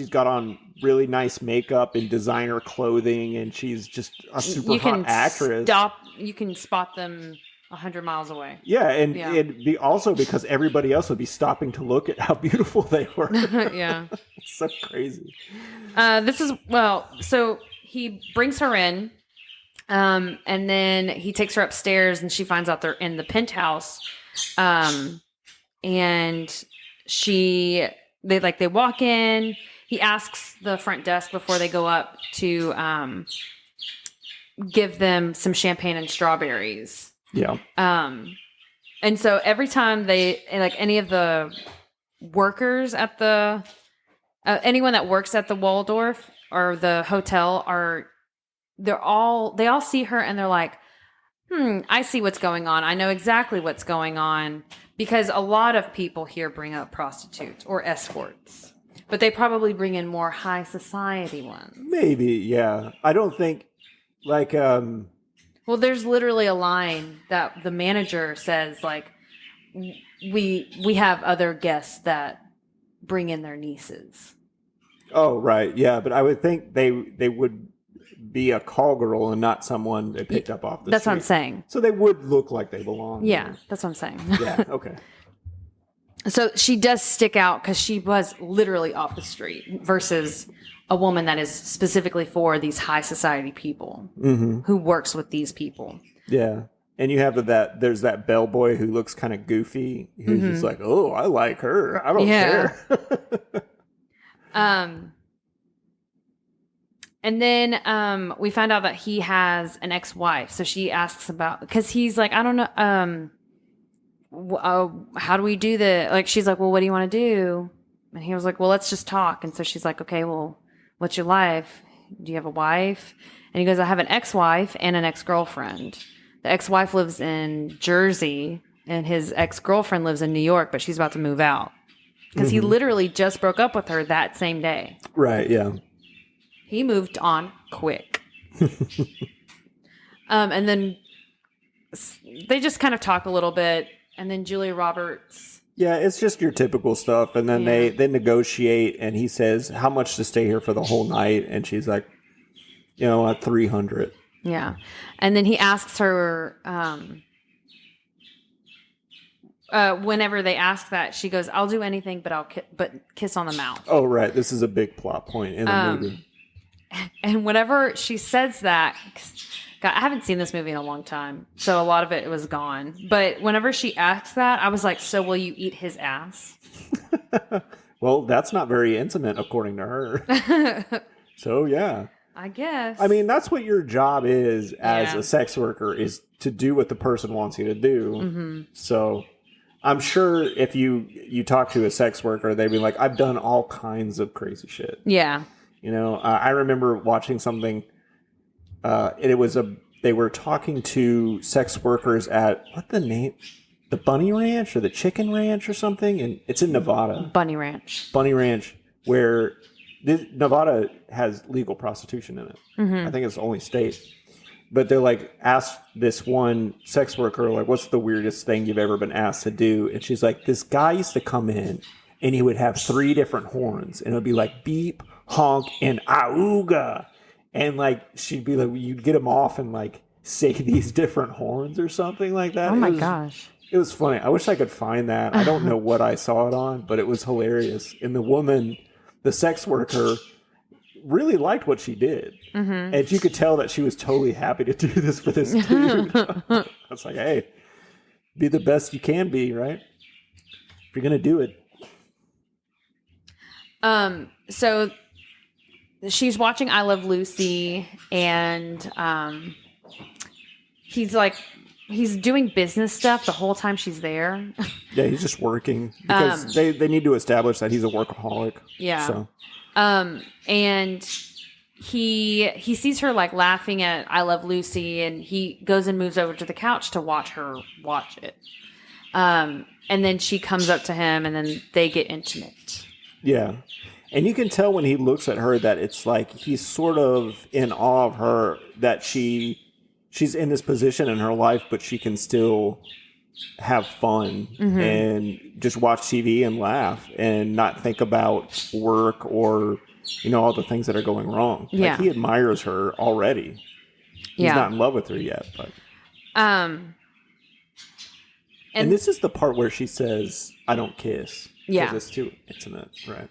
got on really nice makeup and designer clothing, and she's just a super hot actress. You can spot them 100 miles away. Yeah, and it'd be also because everybody else would be stopping to look at how beautiful they were. Yeah. It's so crazy. So he brings her in. And then he takes her upstairs and she finds out they're in the penthouse. And they walk in. He asks the front desk before they go up to give them some champagne and strawberries. Yeah. And so every time any of the workers at the anyone that works at the Waldorf or the hotel they all see her and they're like, I see what's going on. I know exactly what's going on, because a lot of people here bring up prostitutes or escorts, but they probably bring in more high society ones. Maybe. Yeah. I don't think like, well, there's literally a line that the manager says, like, we have other guests that bring in their nieces. Oh, right. Yeah. But I would think they would be a call girl and not someone they picked up off the street. That's what I'm saying. So they would look like they belong. Yeah, that's what I'm saying. Yeah, okay. So she does stick out because she was literally off the street versus a woman that is specifically for these high society people who works with these people. Yeah. And you have there's that bellboy who looks kind of goofy, who's just like, oh, I like her. I don't care. And then we find out that he has an ex-wife. So she asks about, because he's like, I don't know. how do we do the, like, she's like, well, what do you want to do? And he was like, well, let's just talk. And so she's like, okay, well, what's your life? Do you have a wife? And he goes, I have an ex-wife and an ex-girlfriend. The ex-wife lives in Jersey and his ex-girlfriend lives in New York, but she's about to move out. Because he literally just broke up with her that same day. Right, yeah. He moved on quick. And then they just kind of talk a little bit. And then Julia Roberts. Yeah, it's just your typical stuff. And then they negotiate, and he says, how much to stay here for the whole night? And she's like, you know, at 300. Yeah. And then he asks her, whenever they ask that, she goes, I'll do anything, but kiss on the mouth. Oh, right. This is a big plot point in the movie. And whenever she says that, God, I haven't seen this movie in a long time, so a lot of it was gone. But whenever she asks that, I was like, so will you eat his ass? Well, that's not very intimate, according to her. So, yeah. I guess. I mean, that's what your job is as a sex worker, is to do what the person wants you to do. Mm-hmm. So I'm sure if you talk to a sex worker, they'd be like, I've done all kinds of crazy shit. Yeah. You know, I remember watching something, they were talking to sex workers at, what the name? The Bunny Ranch or the Chicken Ranch or something? And it's in Nevada. Bunny Ranch. Bunny Ranch, where Nevada has legal prostitution in it. Mm-hmm. I think it's the only state. But they're like, asked this one sex worker, like, what's the weirdest thing you've ever been asked to do? And she's like, this guy used to come in and he would have 3 different horns. And it would be like beep, honk, and auga. And like, she'd be like, you'd get him off and like say these different horns or something like that. Oh my gosh. It was funny. I wish I could find that. I don't know what I saw it on, but it was hilarious. And the woman, the sex worker, really liked what she did. Mm-hmm. And you could tell that she was totally happy to do this for this dude. I was like, hey, be the best you can be, right? If you're going to do it. So she's watching I Love Lucy, and he's doing business stuff the whole time she's there. Yeah, he's just working because they need to establish that he's a workaholic. Yeah. So. And he sees her like laughing at I Love Lucy, and he goes and moves over to the couch to watch her watch it. And then she comes up to him, and then they get intimate. Yeah. And you can tell when he looks at her that it's like he's sort of in awe of her, that she's in this position in her life, but she can still have fun and just watch TV and laugh and not think about work or, you know, all the things that are going wrong. Yeah. Like, he admires her already. He's not in love with her yet, but. And this is the part where she says, I don't kiss. Yeah. Because it's too intimate, right?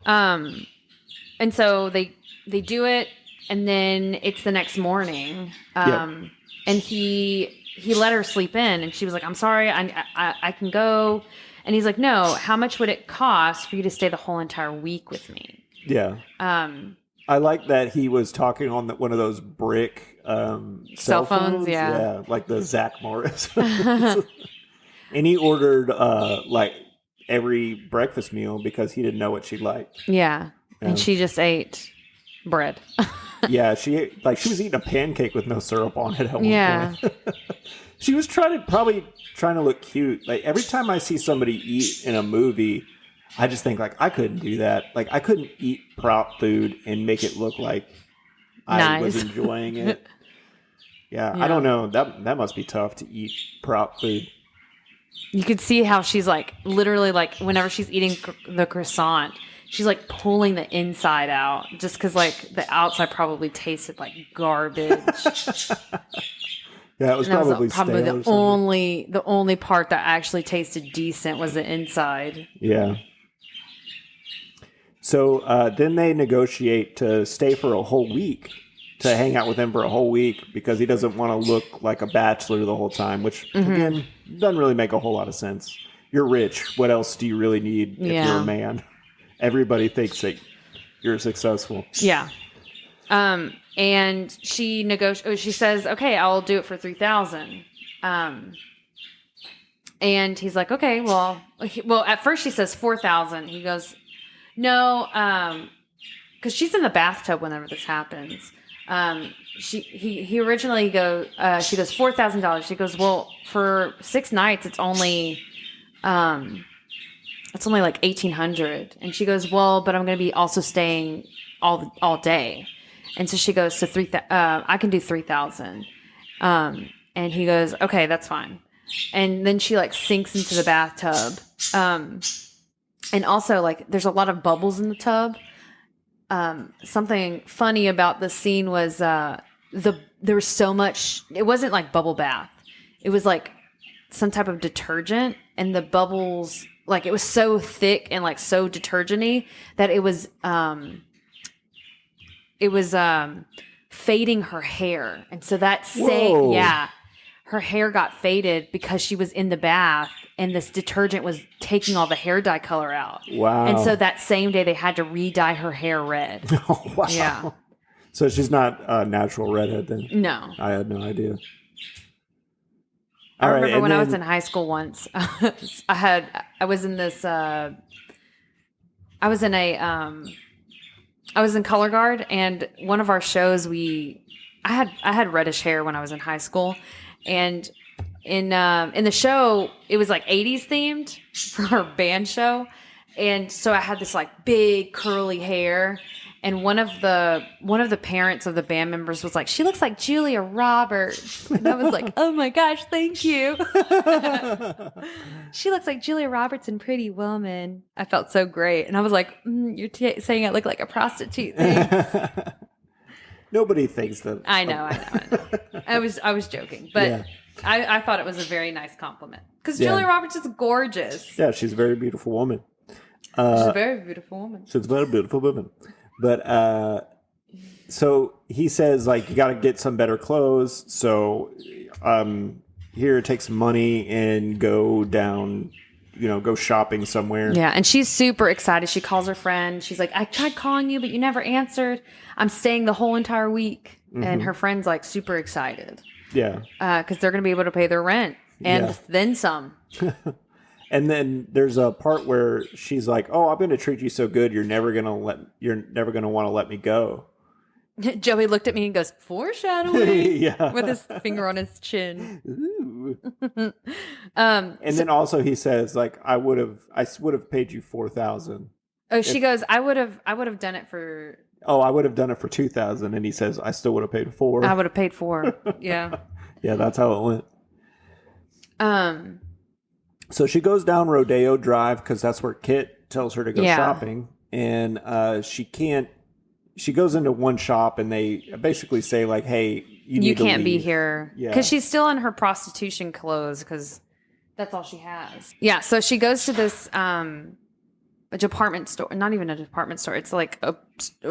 And so they do it, and then it's the next morning. And he let her sleep in, and she was like, I'm sorry, I can go. And he's like, no, how much would it cost for you to stay the whole entire week with me? Yeah. I like that he was talking on one of those brick cell phones. Yeah, like the Zach Morris. And he ordered like every breakfast meal because he didn't know what she liked. Yeah. And she just ate bread. Yeah, she was eating a pancake with no syrup on it at one point. She was probably trying to look cute. Like, every time I see somebody eat in a movie, I just think, like, I couldn't do that. Like, I couldn't eat prop food and make it look like I was enjoying it. Yeah, I don't know. That must be tough to eat prop food. You could see how she's like, literally, like, whenever she's eating the croissant, she's like pulling the inside out just because, like, the outside probably tasted like garbage. Yeah, it was probably the only part that actually tasted decent was the inside. Yeah. So then they negotiate to stay for a whole week, to hang out with him for a whole week, because he doesn't want to look like a bachelor the whole time, which, again, doesn't really make a whole lot of sense. You're rich. What else do you really need if you're a man? Everybody thinks that you're successful. Yeah. And she says, okay, I'll do it for $3,000. And he's like, okay, well, at first she says 4,000. He goes, no, because she's in the bathtub whenever this happens. He originally she goes $4,000. She goes, well, for 6 nights, it's only like 1,800. And she goes, well, but I'm going to be also staying all day. And so she goes, so I can do 3,000. And he goes, okay, that's fine. And then she like sinks into the bathtub. And also like there's a lot of bubbles in the tub. Something funny about the scene was there was so much. It wasn't like bubble bath. It was like some type of detergent, and the bubbles like it was so thick and like so detergent-y that it was fading her hair, and so that her hair got faded because she was in the bath and this detergent was taking all the hair dye color out. Wow. And so that same day they had to re-dye her hair red. Oh, wow. Yeah. So she's not a natural redhead then? No. I had no idea. I remember when I was in high school once, I was in color guard, and one of our shows I had reddish hair when I was in high school. And in the show, it was like 80s themed for our band show. And so I had this like big curly hair. And one of the parents of the band members was like, she looks like Julia Roberts. And I was like, oh my gosh, thank you. She looks like Julia Roberts in Pretty Woman. I felt so great. And I was like, you're saying I look like a prostitute. Nobody thinks that. I know. I was joking, but yeah. I thought it was a very nice compliment because Julia Roberts is gorgeous. Yeah, she's a very beautiful woman. She's a very beautiful woman. She's a very beautiful woman. But so he says like you got to get some better clothes. So here, take some money and go down. Go shopping somewhere. Yeah, and she's super excited. She calls her friend. She's like, I tried calling you, but you never answered. I'm staying the whole entire week. Mm-hmm. And her friend's like super excited. Yeah. Because they're going to be able to pay their rent and then some. And then there's a part where she's like, oh, I'm going to treat you so good. You're never going to want to let me go. Joey looked at me and goes, foreshadowing. Yeah. With his finger on his chin. Ooh. And then also he says, like, I would have paid you 4,000. Oh, she goes, I would have done it for. Oh, I would have done it for 2,000. And he says, I still would have paid 4. I would have paid 4. Yeah. Yeah, that's how it went. So she goes down Rodeo Drive because that's where Kit tells her to go shopping. And she goes into one shop and they basically say like, hey, you can't be here. Yeah. Because she's still in her prostitution clothes because that's all she has. Yeah. So she goes to this a department store, not even a department store. It's like a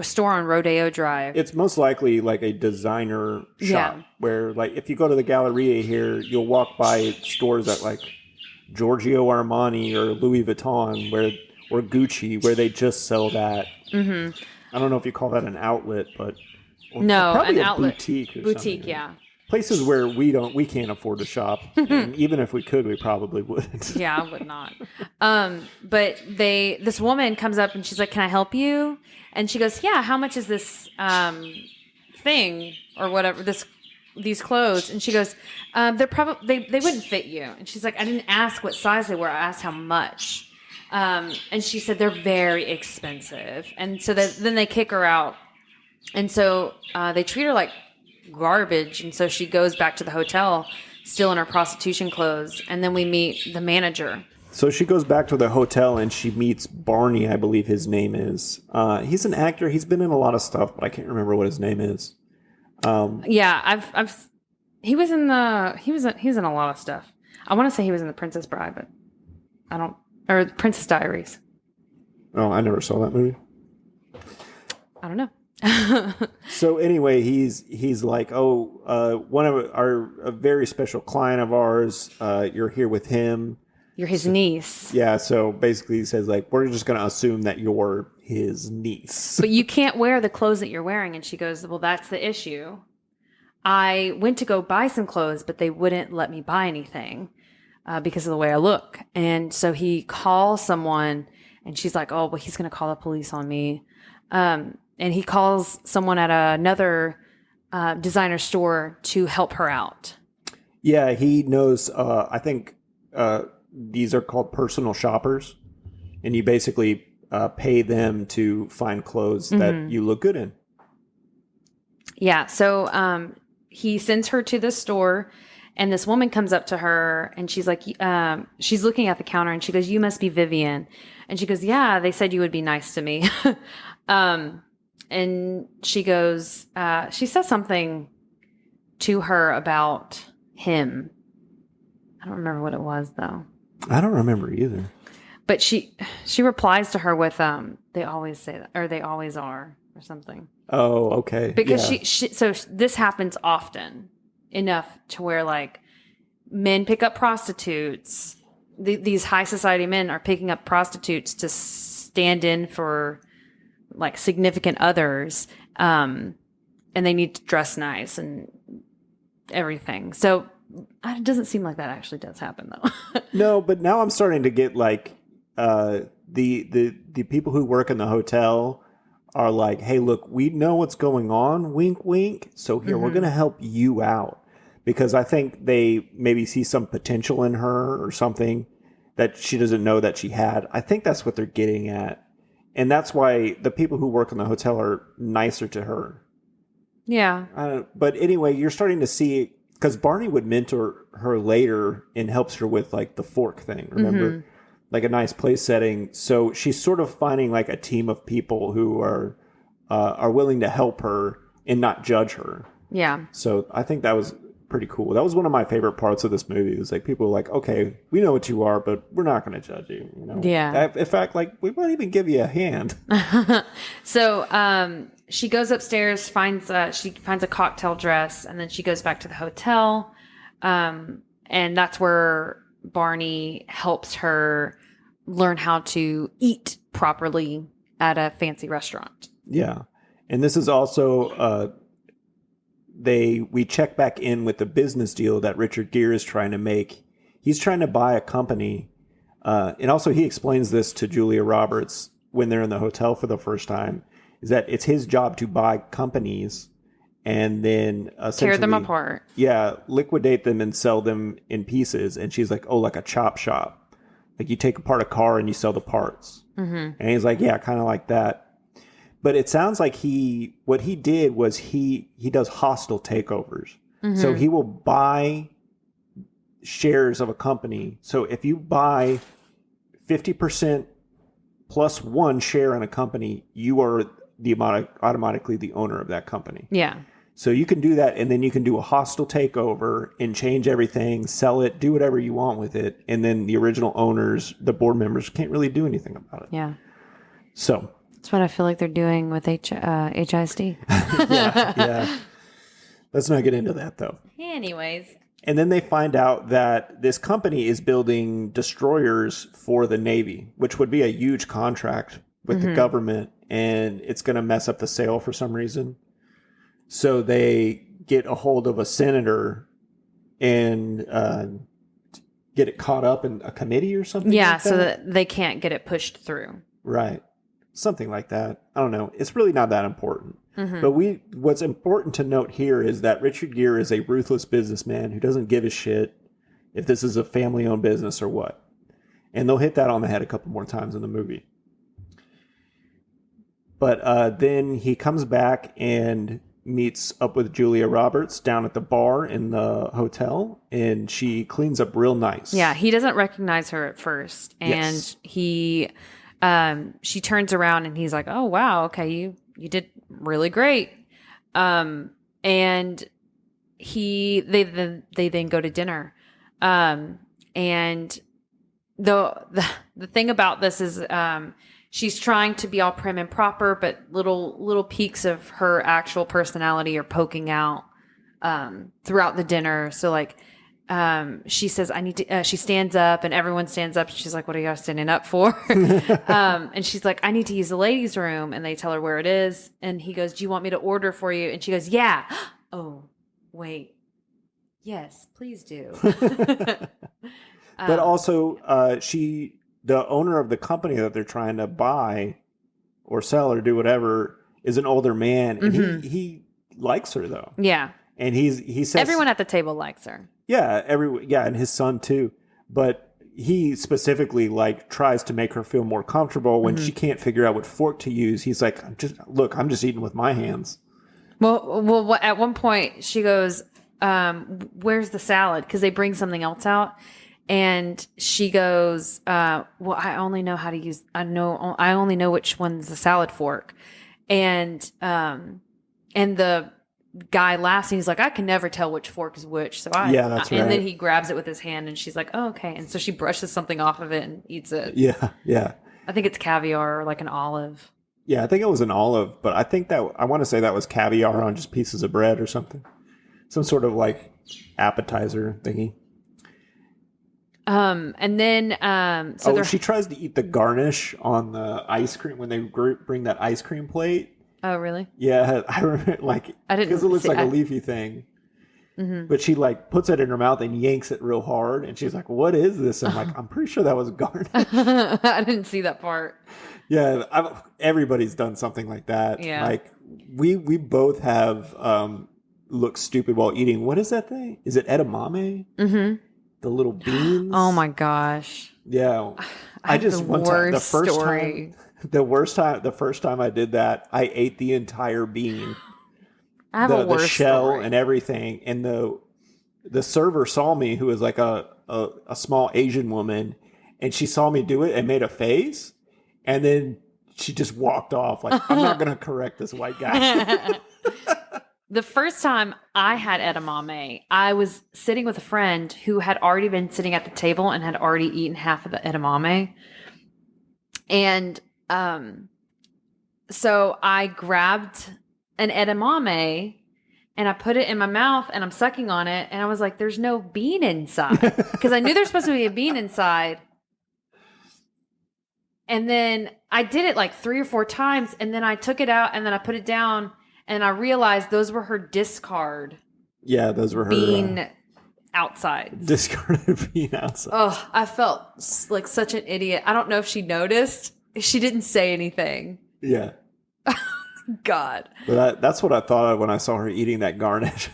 store on Rodeo Drive. It's most likely like a designer shop where like if you go to the Galleria here, you'll walk by stores that like Giorgio Armani or Louis Vuitton or Gucci where they just sell that. Mm-hmm. I don't know if you call that an outlet, but probably an outlet boutique. Boutique, yeah. Places where we can't afford to shop, and even if we could, we probably wouldn't. Yeah, I would not. But this woman comes up and she's like, "Can I help you?" And she goes, "Yeah. How much is this thing or whatever these clothes?" And she goes, "They're probably they wouldn't fit you." And she's like, "I didn't ask what size they were. I asked how much." And she said they're very expensive, and so then they kick her out, and so they treat her like garbage, and so she goes back to the hotel still in her prostitution clothes, and then we meet the manager. So she goes back to the hotel and she meets Barney, I believe his name is. He's an actor. He's been in a lot of stuff, but I can't remember what his name is. Yeah, he was in a lot of stuff. I want to say he was in The Princess Bride, but I don't. Or Princess Diaries. Oh, I never saw that movie. I don't know. So anyway, he's like, one of a very special client of ours. You're here with him. You're his niece. Yeah. So basically, he says like, we're just going to assume that you're his niece. But you can't wear the clothes that you're wearing. And she goes, well, that's the issue. I went to go buy some clothes, but they wouldn't let me buy anything. because of the way I look. And so he calls someone, and she's like, oh, well, he's going to call the police on me. And he calls someone at another designer store to help her out. Yeah, he knows, I think these are called personal shoppers. And you basically pay them to find clothes that you look good in. Yeah. So he sends her to this store, and this woman comes up to her, and she's like, she's looking at the counter, and she goes, you must be Vivian. And she goes, yeah, they said you would be nice to me. And she goes, she says something to her about him. I don't remember what it was, though. I don't remember either. But she replies to her with, they always say that, or they always are, or something. Oh, okay. Because she so this happens often enough to where, like, men pick up prostitutes. These high society men are picking up prostitutes to stand in for, like, significant others. And they need to dress nice and everything. So it doesn't seem like that actually does happen, though. No, but now I'm starting to get, like, the people who work in the hotel are like, hey, look, we know what's going on, wink, wink. So here, we're going to help you out. Because I think they maybe see some potential in her or something that she doesn't know that she had. I think that's what they're getting at. And that's why the people who work in the hotel are nicer to her. Yeah. But anyway, you're starting to see, because Barney would mentor her later and helps her with, like, the fork thing, remember? Like a nice place setting. So she's sort of finding, like, a team of people who are willing to help her and not judge her. Yeah. So I think that was pretty cool. That was one of my favorite parts of this movie. It was like, people were like, okay, we know what you are, but we're not going to judge you. You know? Yeah. In fact, like, we might even give you a hand. So she goes upstairs, she finds a cocktail dress, and then she goes back to the hotel. And that's where Barney helps her learn how to eat properly at a fancy restaurant. Yeah. And this is also, we check back in with the business deal that Richard Gere is trying to make. He's trying to buy a company. And also he explains this to Julia Roberts when they're in the hotel for the first time, is that it's his job to buy companies and then tear them apart. Yeah, liquidate them and sell them in pieces. And she's like, oh, like a chop shop. Like you take apart a car and you sell the parts. And he's like, yeah, kind of like that. But it sounds like what he did was he does hostile takeovers. So he will buy shares of a company. So if you buy 50% plus one share in a company, you are automatically the owner of that company. Yeah. So you can do that, and then you can do a hostile takeover and change everything, sell it, do whatever you want with it. And then the original owners, the board members, can't really do anything about it. Yeah. So that's what I feel like they're doing with HISD. yeah. Let's not get into that, though. Anyways. And then they find out that this company is building destroyers for the Navy, which would be a huge contract with the government, and it's going to mess up the sale for some reason. So they get a hold of a senator and get it caught up in a committee or something. Yeah, like that. so that they can't get it pushed through. Right. Something like that. I don't know. It's really not that important. But what's important to note here is that Richard Gere is a ruthless businessman who doesn't give a shit if this is a family-owned business or what. And they'll hit that on the head a couple more times in the movie. But then he comes back and meets up with Julia Roberts down at the bar in the hotel, and she cleans up real nice. Yeah, he doesn't recognize her at first, and she turns around and he's like, "Oh wow, okay, you did really great." And they then go to dinner, and the thing about this is she's trying to be all prim and proper, but little peaks of her actual personality are poking out throughout the dinner. So like she says, "I need to." She stands up, and everyone stands up. She's like, "What are y'all standing up for?" And she's like, "I need to use the ladies' room." And they tell her where it is. And he goes, "Do you want me to order for you?" And she goes, "Yeah." Oh, wait. Yes, please do. But also, the owner of the company that they're trying to buy or sell or do whatever is an older man, and he likes her though. Yeah. And he says Everyone at the table likes her. Yeah, and his son too. But he specifically like tries to make her feel more comfortable when she can't figure out what fork to use. He's like, I'm just eating with my hands. Well, at one point she goes, "Where's the salad?" Because they bring something else out, and she goes, "Well, I only know how to use. I only know which one's the salad fork," and the guy laughs and he's like, I can never tell which fork is which. So that's right. And then he grabs it with his hand and she's like, oh, okay. And so she brushes something off of it and eats it. Yeah. I think it's caviar or like an olive. Yeah, I think it was an olive, but I want to say that was caviar on just pieces of bread or something. Some sort of like appetizer thingy. And then, she tries to eat the garnish on the ice cream when they bring that ice cream plate. Oh, really? Yeah, I remember, because it looks like a leafy thing. Mm-hmm. But she like puts it in her mouth and yanks it real hard, and she's like, "What is this?" I'm like, "I'm pretty sure that was garnish." I didn't see that part. Yeah, everybody's done something like that. Yeah, like we both have looked stupid while eating. What is that thing? Is it edamame? Mm-hmm. The little beans. Oh my gosh. Yeah, I just one time the first time I did that, I ate the entire bean. I have a worse the shell story. And everything, and the server saw me, who was like a small Asian woman, and she saw me do it and made a face, and then she just walked off like, I'm not going to correct this white guy. The first time I had edamame, I was sitting with a friend who had already been sitting at the table and had already eaten half of the edamame. And so I grabbed an edamame and I put it in my mouth and I'm sucking on it. And I was like, there's no bean inside. Because I knew there's supposed to be a bean inside. And then I did it like 3 or 4 times. And then I took it out and then I put it down. And I realized those were her discard. Yeah, those were her bean outside. Discarded bean outside. Oh, I felt like such an idiot. I don't know if she noticed. She didn't say anything. Yeah. God. But that's what I thought of when I saw her eating that garnish.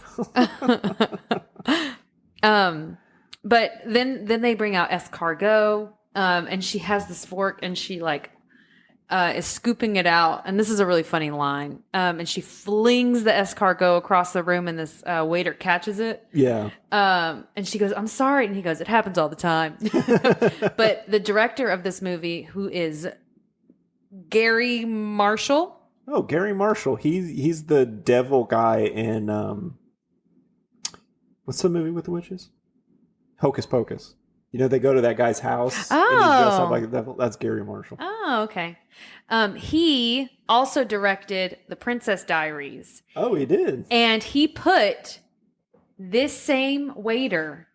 But then they bring out escargot, and she has this fork, and she like is scooping it out, and this is a really funny line. And she flings the escargot across the room, and this waiter catches it. Yeah. And she goes, "I'm sorry," and he goes, "It happens all the time." But the director of this movie, who is Gary Marshall. Oh, Gary Marshall. He's the devil guy in what's the movie with the witches? Hocus Pocus. You know, they go to that guy's house and he's dressed up like the devil. That's Gary Marshall. Oh, okay. He also directed The Princess Diaries. Oh, he did. And he put this same waiter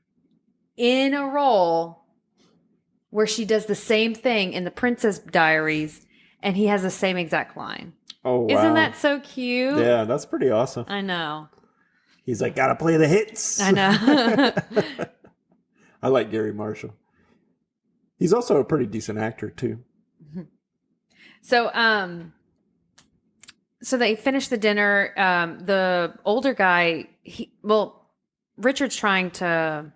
in a role where she does the same thing in The Princess Diaries, and he has the same exact line. Oh, wow. Isn't that so cute? Yeah, that's pretty awesome. I know. He's like, gotta play the hits. I know. I like Gary Marshall. He's also a pretty decent actor too. So, so they finish the dinner. The older guy, Richard's trying to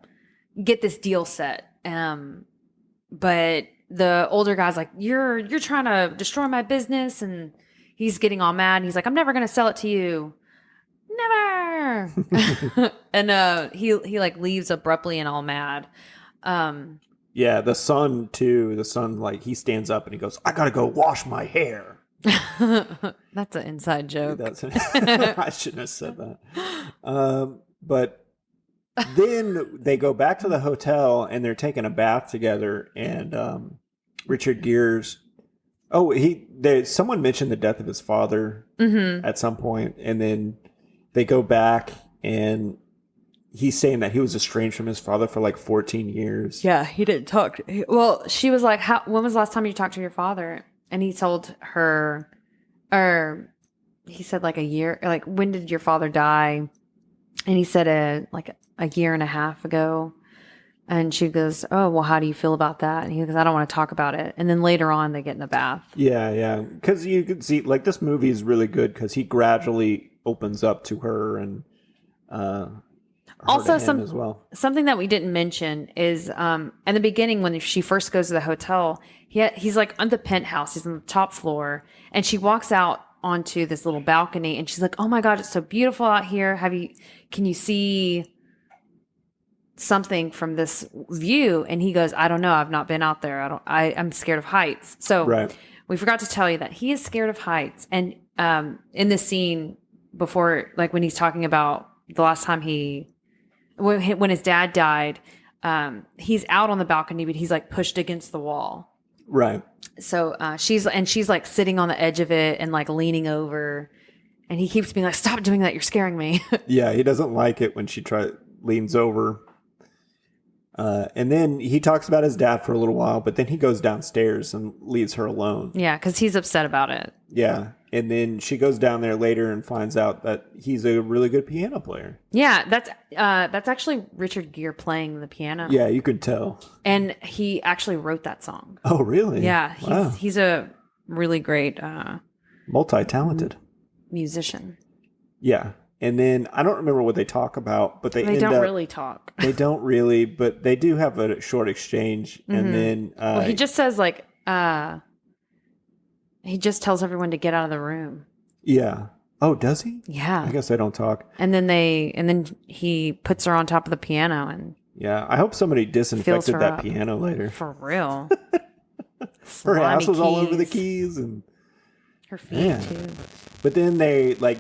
get this deal set. But the older guy's like, you're trying to destroy my business. And he's getting all mad. And he's like, I'm never going to sell it to you. Never. And he like leaves abruptly and all mad. Yeah, the son too. The son, like, he stands up and he goes, I gotta go wash my hair. That's an inside joke. I shouldn't have said that. But then they go back to the hotel and they're taking a bath together. And Richard Gere's, someone mentioned the death of his father at some point, and then they go back and he's saying that he was estranged from his father for like 14 years. Yeah, he didn't talk. Well, she was like, when was the last time you talked to your father? And he told her, or he said like a year, like, when did your father die? And he said like a year and a half ago. And she goes, oh, well, how do you feel about that? And he goes, I don't want to talk about it. And then later on, they get in the bath. Yeah. Because you can see, like, this movie is really good because he gradually opens up to her and also as well. Something that we didn't mention is in the beginning when she first goes to the hotel, he's like on the penthouse. He's on the top floor. And she walks out onto this little balcony and she's like, oh my God, it's so beautiful out here. Can you see something from this view? And he goes, I don't know, I've not been out there. I'm scared of heights. So we forgot to tell you that he is scared of heights. And in this scene before, like when he's talking about the last time when his dad died, he's out on the balcony, but he's like pushed against the wall. Right. So she's like sitting on the edge of it and like leaning over, and he keeps being like, stop doing that, you're scaring me. Yeah, he doesn't like it when she leans over. And then he talks about his dad for a little while, but then he goes downstairs and leaves her alone. Yeah, because he's upset about it. Yeah. And then she goes down there later and finds out that he's a really good piano player. Yeah, that's actually Richard Gere playing the piano. Yeah, you could tell. And he actually wrote that song. Oh, really? Yeah, he's a really great multi-talented musician. Yeah. And then I don't remember what they talk about, but they don't really talk. They don't really, but they do have a short exchange. Mm-hmm. And then well, he just says like he just tells everyone to get out of the room. Yeah. Oh, does he? Yeah. I guess they don't talk. And then he puts her on top of the piano and yeah. I hope somebody disinfected that piano later. For real. Her house was all over the keys and her feet too. But then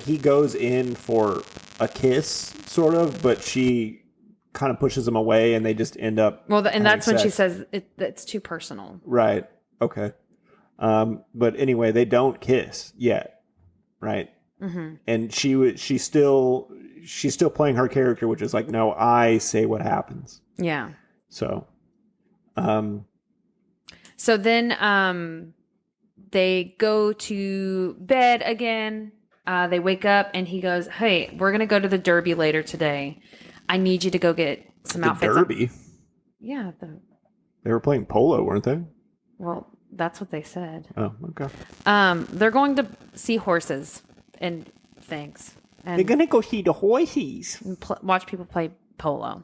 he goes in for a kiss, sort of, but she kind of pushes him away, and they just end up. Well, and that's when she says it's too personal. Right. Okay. But anyway, they don't kiss yet, right? Mm-hmm. And she's still playing her character, which is like, no, I say what happens. Yeah. So. So then, they go to bed again. They wake up and he goes, hey, we're going to go to the Derby later today. I need you to go get some outfits. Derby? Yeah. They were playing polo, weren't they? Well, that's what they said. Oh, okay. They're going to see horses and things. And they're going to go see the horses. And watch people play polo.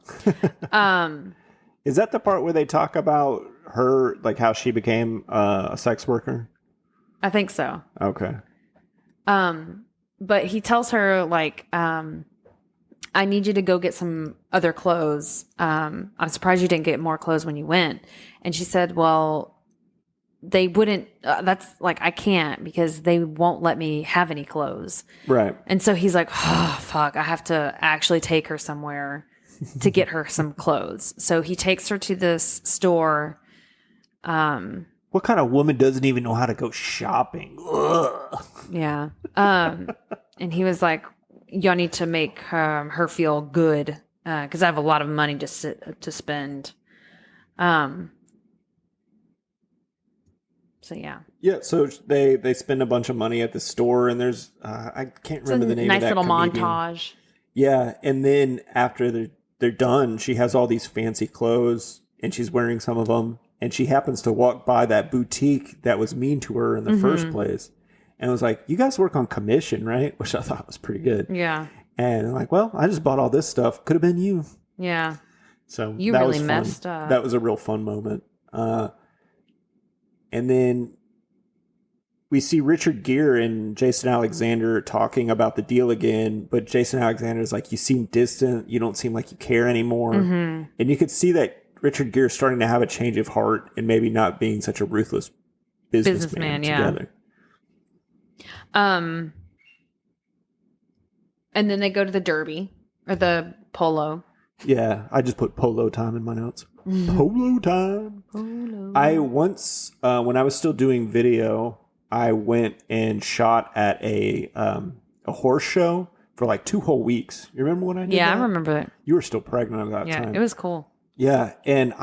Is that the part where they talk about her, like how she became a sex worker? I think so. Okay. But he tells her like, I need you to go get some other clothes. I'm surprised you didn't get more clothes when you went. And she said, well, they wouldn't, that's like, I can't because they won't let me have any clothes. Right. And so he's like, oh, fuck, I have to actually take her somewhere to get her some clothes. So he takes her to this store. What kind of woman doesn't even know how to go shopping? Ugh. Yeah. And he was like, y'all need to make her feel good because I have a lot of money to spend. So yeah. Yeah, so they spend a bunch of money at the store, and there's I can't remember the name of that nice little comedian. montage. Yeah, and then after they're done, she has all these fancy clothes, and she's wearing some of them, and she happens to walk by that boutique that was mean to her in the first place, and was like, "You guys work on commission, right?" Which I thought was pretty good. Yeah. And I'm like, well, I just bought all this stuff. Could have been you. Yeah. So you that really was messed fun. up. That was a real fun moment. And then we see Richard Gere and Jason Alexander talking about the deal again, but Jason Alexander is like, you seem distant. You don't seem like you care anymore. Mm-hmm. And you could see that Richard Gere is starting to have a change of heart and maybe not being such a ruthless businessman together. And then they go to the Derby or the polo. Yeah, I just put polo time in my notes. Polo time. Polo. I once, when I was still doing video, I went and shot at a horse show for like 2 whole weeks. You remember when I did that? Yeah, I remember it. You were still pregnant at that time. Yeah, it was cool. Yeah, and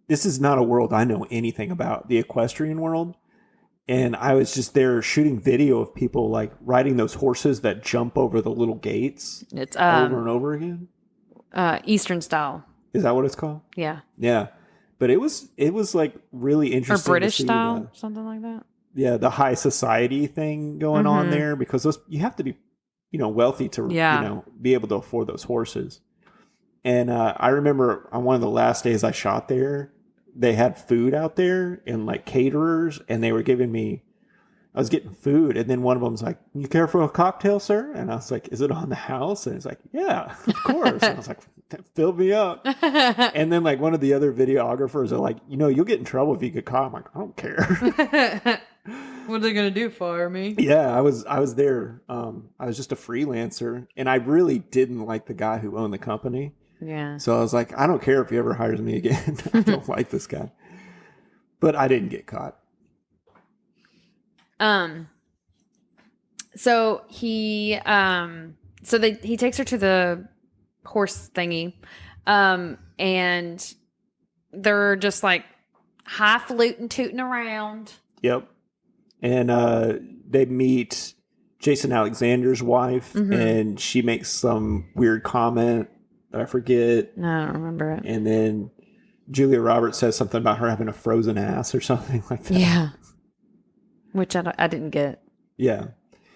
this is not a world I know anything about, the equestrian world. And I was just there shooting video of people like riding those horses that jump over the little gates. It's over and over again. Eastern style. Is that what it's called? Yeah. Yeah. But it was like really Or interesting. British to see style, something like that. Yeah, the high society thing going on there, because you have to be, wealthy to, be able to afford those horses. And I remember on one of the last days I shot there, they had food out there and like caterers, and they were giving me, I was getting food, and then one of them was like, "You care for a cocktail, sir?" And I was like, "Is it on the house?" And it's like, "Yeah, of course." And I was like, "Fill me up." And then like one of the other videographers are like, "You'll get in trouble if you get caught." I'm like, "I don't care." What are they gonna do? Fire me? Yeah, I was there. I was just a freelancer, and I really didn't like the guy who owned the company. Yeah. So I was like, I don't care if he ever hires me again. I don't like this guy. But I didn't get caught. So he he takes her to the horse thingy, and they're just like highfalutin tooting around. Yep. And they meet Jason Alexander's wife, and she makes some weird comment that I forget. No, I don't remember it. And then Julia Roberts says something about her having a frozen ass or something like that. Yeah. Which I didn't get. Yeah.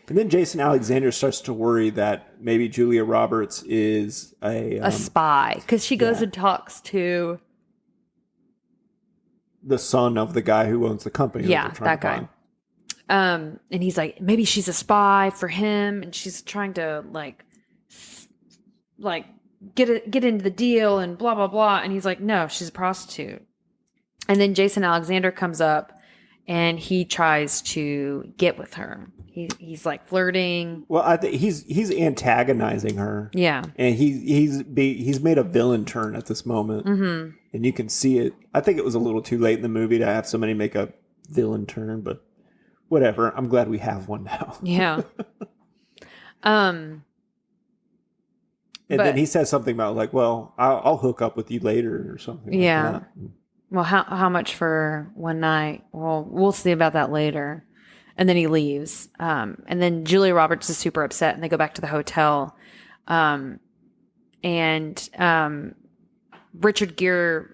And then Jason Alexander starts to worry that maybe Julia Roberts is a spy, because she goes and talks to the son of the guy who owns the company. Yeah, that guy. And he's like, maybe she's a spy for him, and she's trying to like get into the deal and blah blah blah. And he's like, no, she's a prostitute. And then Jason Alexander comes up, and he tries to get with her. He's like flirting. Well, I think he's antagonizing her. Yeah, and he's made a villain turn at this moment, and you can see it. I think it was a little too late in the movie to have somebody make a villain turn, but whatever. I'm glad we have one now. Yeah. And then he says something about like, well, I'll hook up with you later or something. Yeah. Like that. Well, how much for one night? Well, we'll see about that later. And then he leaves. And then Julia Roberts is super upset, and they go back to the hotel. And Richard Gere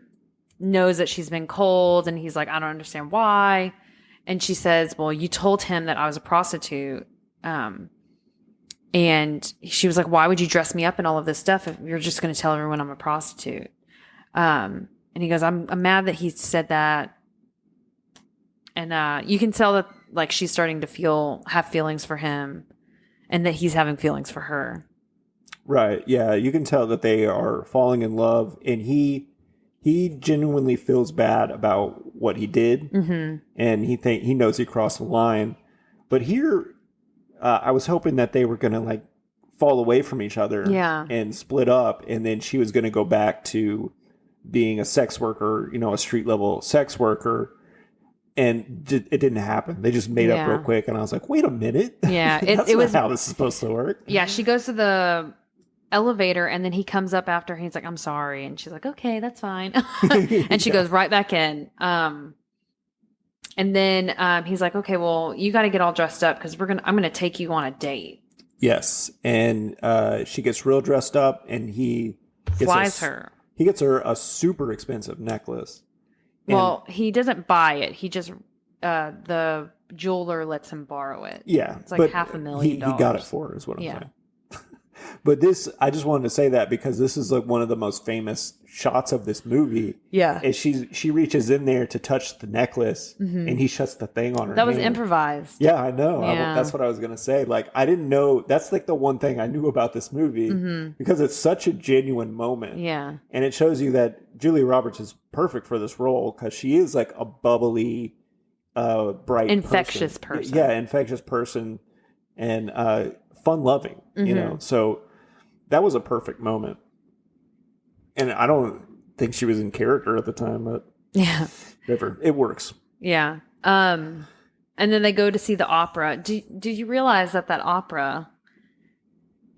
knows that she's been cold, and he's like, I don't understand why. And she says, well, you told him that I was a prostitute. And she was like, why would you dress me up in all of this stuff if you're just going to tell everyone I'm a prostitute? And he goes, I'm mad that he said that. And you can tell that like she's starting to have feelings for him, and that he's having feelings for her. Right. Yeah. You can tell that they are falling in love, and he genuinely feels bad about what he did. And he knows he crossed the line. But here, I was hoping that they were going to like fall away from each other and split up. And then she was going to go back to being a sex worker, a street level sex worker. And it didn't happen. They just made up real quick. And I was like, wait a minute. Yeah. It was how this is supposed to work. Yeah. She goes to the elevator, and then he comes up after her. He's like, I'm sorry. And she's like, okay, that's fine. And she goes right back in. And then he's like, okay, well, you got to get all dressed up, because I'm going to take you on a date. Yes. And she gets real dressed up, and he flies her. He gets her a super expensive necklace. Well, he doesn't buy it. He just, the jeweler lets him borrow it. Yeah. It's like $500,000. He got it for her, is what I'm saying. But I just wanted to say that because this is like one of the most famous shots of this movie. Yeah. And she reaches in there to touch the necklace, and he shuts the thing on her That hand. was improvised. Yeah, I know. Yeah. That's what I was going to say. Like, I didn't know. That's like the one thing I knew about this movie because it's such a genuine moment. Yeah. And it shows you that Julia Roberts is perfect for this role because she is like a bubbly, bright, infectious person. Yeah, infectious person, and fun-loving. So that was a perfect moment. And I don't think she was in character at the time, but whatever. It works. Yeah. And then they go to see the opera. Do you realize that opera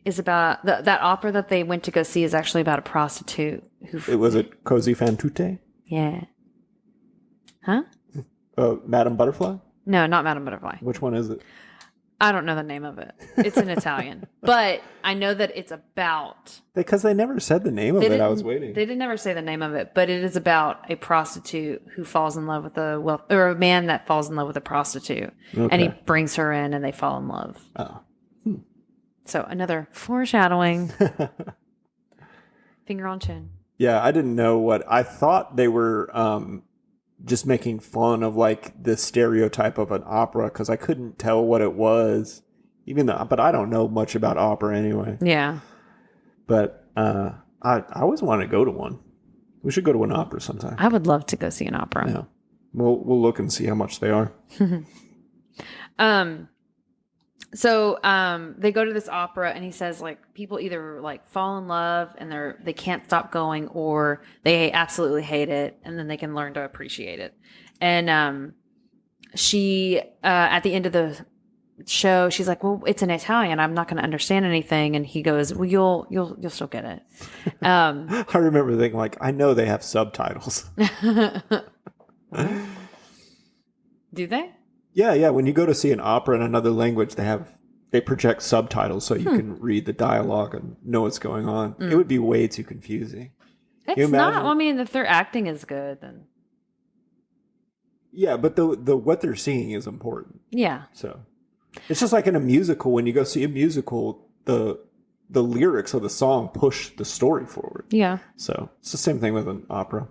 is about that opera that they went to go see is actually about a prostitute It was it Così fan tutte? Yeah. Huh? Madame Butterfly? No, not Madame Butterfly. Which one is it? I don't know the name of it. It's in Italian. But I know that it's about... Because they never said the name of it. I was waiting. They didn't never say the name of it, but it is about a prostitute who falls in love with or a man that falls in love with a prostitute. Okay. And he brings her in and they fall in love. Oh. So another foreshadowing. Finger on chin. Yeah, I didn't know what... I thought they were just making fun of like the stereotype of an opera because I couldn't tell what it was. But I don't know much about opera anyway. Yeah. But I always want to go to one. We should go to an opera sometime. I would love to go see an opera. Yeah. We'll look and see how much they are. So they go to this opera and he says like people either like fall in love and they can't stop going or they absolutely hate it and then they can learn to appreciate it. And she at the end of the show she's like, well, it's in Italian, I'm not going to understand anything. And he goes, well, you'll still get it. I remember thinking like, I know they have subtitles. Do they? Yeah. When you go to see an opera in another language, they project subtitles so you can read the dialogue and know what's going on. It would be way too confusing. It's not. Well, I mean, if their acting is good, then yeah. But the what they're seeing is important. Yeah. So it's just like in a musical. When you go see a musical, the lyrics of the song push the story forward. Yeah. So it's the same thing with an opera.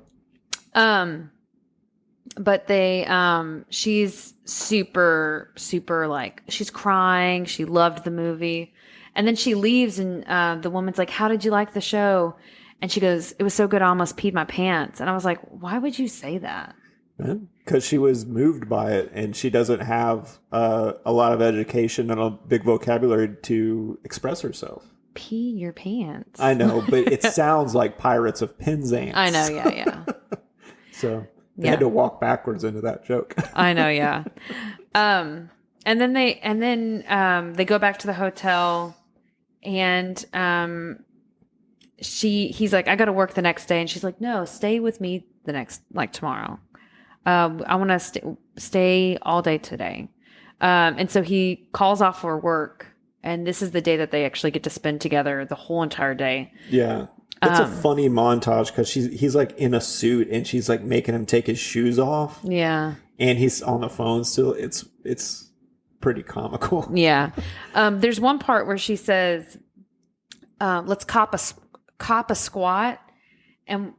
But she's super, super like, she's crying. She loved the movie. And then she leaves and the woman's like, how did you like the show? And she goes, it was so good, I almost peed my pants. And I was like, why would you say that? Because she was moved by it and she doesn't have a lot of education and a big vocabulary to express herself. Pee your pants. I know, but it sounds like Pirates of Penzance. I know, yeah. So... They had to walk backwards into that joke. I know, yeah. And then they go back to the hotel, and he's like, I got to work the next day, and she's like, no, stay with me tomorrow. I want to stay all day today. And so he calls off for work, and this is the day that they actually get to spend together the whole entire day. Yeah. It's a funny montage because he's like in a suit and she's like making him take his shoes off. Yeah. And he's on the phone still. It's pretty comical. Yeah. There's one part where she says, let's cop a squat. And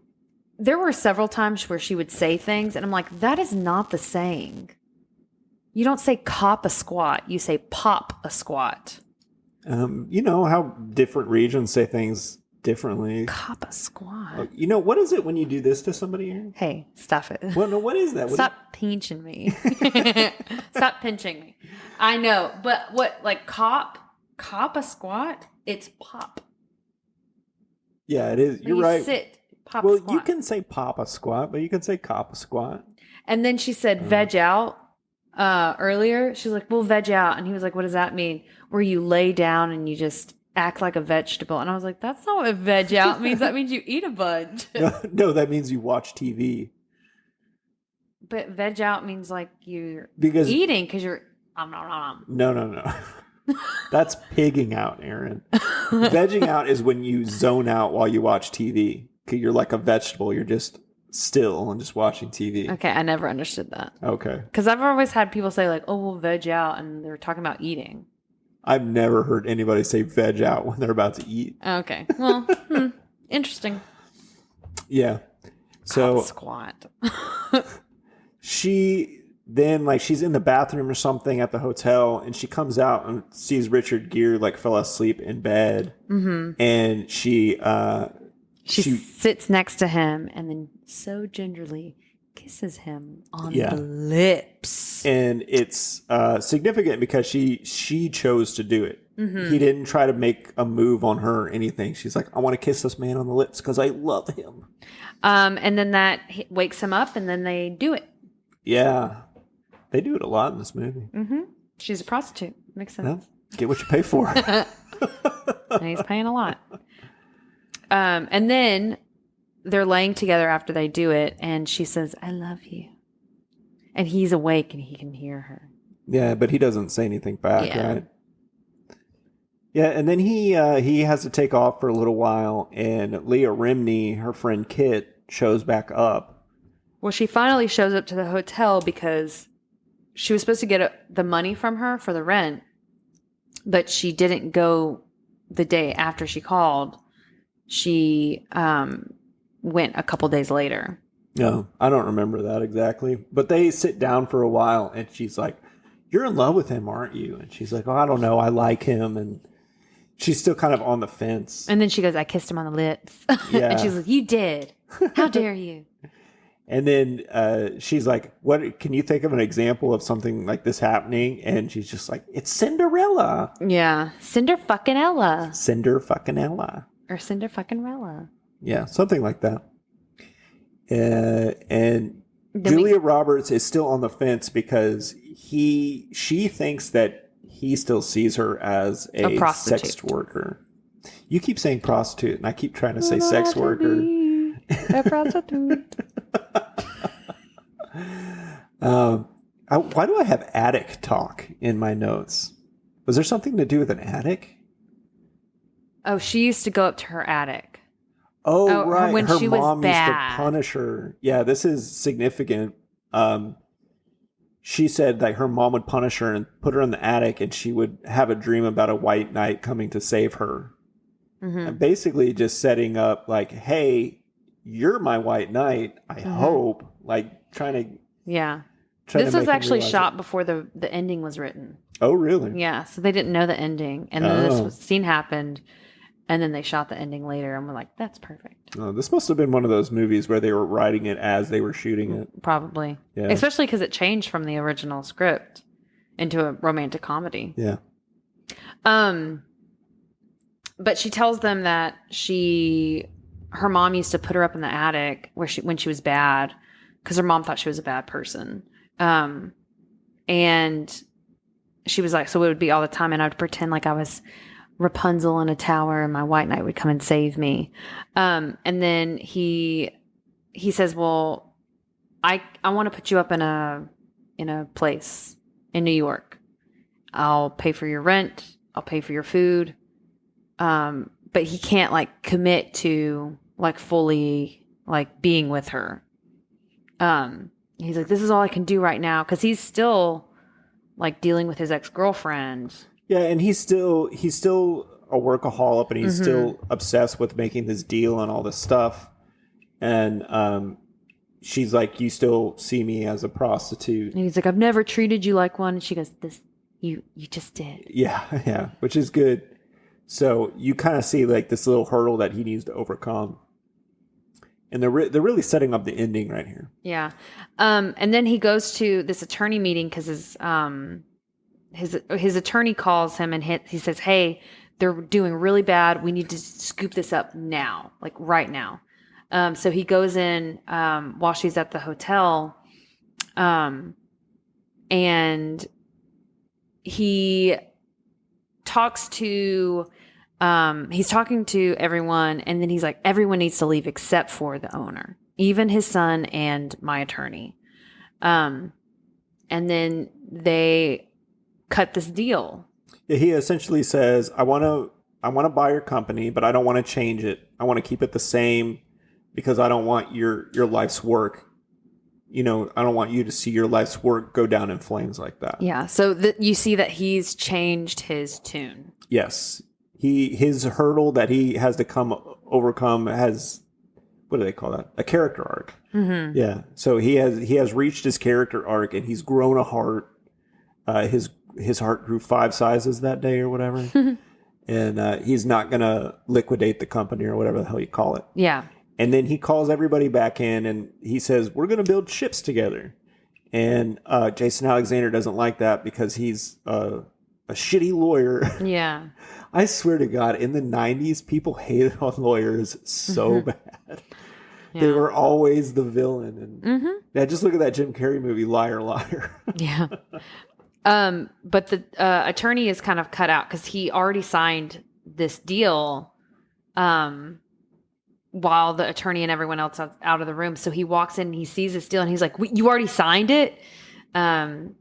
there were several times where she would say things and I'm like, that is not the saying. You don't say cop a squat. You say pop a squat. You know how different regions say things differently. Cop a squat. You know, what is it when you do this to somebody? Hey, stop it. Well, no, what is that? Stop pinching me. Stop pinching me. I know, but what, like cop a squat? It's pop. Yeah, it is. You're right. Sit, pop well, a squat. you can say pop a squat, but you can say cop a squat. And then she said veg out earlier. She's like, we'll veg out. And he was like, what does that mean? Where you lay down and you just act like a vegetable. And I was like, that's not what veg out means. That means you eat a bunch. No, that means you watch TV. But veg out means like you're because eating because you're No. That's pigging out, Aaron. Vegging out is when you zone out while you watch TV. You're like a vegetable. You're just still and just watching TV. Okay, I never understood that. Okay. Because I've always had people say like, oh, we'll veg out. And they're talking about eating. I've never heard anybody say veg out when they're about to eat. Okay. Well, interesting. Yeah. So squat. She then like she's in the bathroom or something at the hotel and she comes out and sees Richard Gere like fell asleep in bed. Mm-hmm. And she sits next to him and then so gingerly kisses him on the lips. And it's significant because she chose to do it. Mm-hmm. He didn't try to make a move on her or anything. She's like, I want to kiss this man on the lips because I love him. And then that wakes him up and then they do it. Yeah. They do it a lot in this movie. Mm-hmm. She's a prostitute. Makes sense. Well, get what you pay for. And he's paying a lot. And then they're laying together after they do it, and she says, I love you. And he's awake and he can hear her. Yeah, but he doesn't say anything back, Yeah. right? Yeah, and then he has to take off for a little while, and Leah Remini, her friend Kit, shows back up. Well, she finally shows up to the hotel because she was supposed to get the money from her for the rent, but she didn't go the day after she called. She went a couple days later. No, I don't remember that exactly. But they sit down for a while, and she's like, "You're in love with him, aren't you?" And she's like, "Oh, I don't know. I like him." And she's still kind of on the fence. And then she goes, "I kissed him on the lips." Yeah. And she's like, "You did. How dare you?" And then she's like, "What? Can you think of an example of something like this happening?" And she's just like, "It's Cinderella." Yeah. Cinder fucking Ella. Cinder fucking Ella. Or Cinder fucking Rella. Yeah, something like that. And Then Julia Roberts is still on the fence because she thinks that he still sees her as a prostitute. sex worker. You keep saying prostitute, and I keep trying to say sex worker. A prostitute. Why do I have attic talk in my notes? Was there something to do with an attic? Oh, she used to go up to her attic. Oh, right. when Her she was mom used bad. to punish her. Yeah, this is significant. She said that her mom would punish her and put her in the attic, and she would have a dream about a white knight coming to save her. Mm-hmm. And basically just setting up like, hey, you're my white knight, I hope. Like trying to... Yeah. trying This to was make him actually realize shot it. before the ending was written. Oh, really? Yeah, so they didn't know the ending. And then this scene happened, and then they shot the ending later, and we're like, that's perfect. Oh, this must have been one of those movies where they were writing it as they were shooting it. Probably. Yeah. Especially because it changed from the original script into a romantic comedy. Yeah. But she tells them that her mom used to put her up in the attic when she was bad, because her mom thought she was a bad person. And she was like, so it would be all the time, and I would pretend like I was Rapunzel in a tower, and my white knight would come and save me. And then he says, well, I want to put you up in a place in New York. I'll pay for your rent. I'll pay for your food. But he can't like commit to like fully like being with her. He's like, this is all I can do right now. 'Cause he's still like dealing with his ex-girlfriend. Yeah. And he's still a workaholic, and he's still obsessed with making this deal and all this stuff. And, she's like, you still see me as a prostitute. And he's like, I've never treated you like one. And she goes, you just did. Yeah. Yeah. Which is good. So you kind of see like this little hurdle that he needs to overcome. And they're really setting up the ending right here. Yeah. And then he goes to this attorney meeting because his attorney calls him and he says, hey, they're doing really bad. We need to scoop this up now, like right now. So he goes in while she's at the hotel, and he talks to he's talking to everyone, and then he's like, everyone needs to leave except for the owner, even his son and my attorney. And then they cut this deal. Yeah, he essentially says, I want to buy your company, but I don't want to change it. I want to keep it the same because I don't want your life's work. I don't want you to see your life's work go down in flames like that. Yeah. So you see that he's changed his tune. Yes. His hurdle that he has to overcome has, what do they call that? A character arc. Mm-hmm. Yeah. So he has reached his character arc, and he's grown a heart. His heart grew 5 sizes that day or whatever. And he's not going to liquidate the company or whatever the hell you call it. Yeah. And then he calls everybody back in, and he says, we're going to build ships together. And Jason Alexander doesn't like that because he's a shitty lawyer. Yeah. I swear to God, in the 90s, people hated on lawyers so bad. Yeah. They were always the villain. And yeah, just look at that Jim Carrey movie, Liar, Liar. Yeah. But the attorney is kind of cut out because he already signed this deal while the attorney and everyone else is out of the room. So he walks in and he sees this deal and he's like, you already signed it? And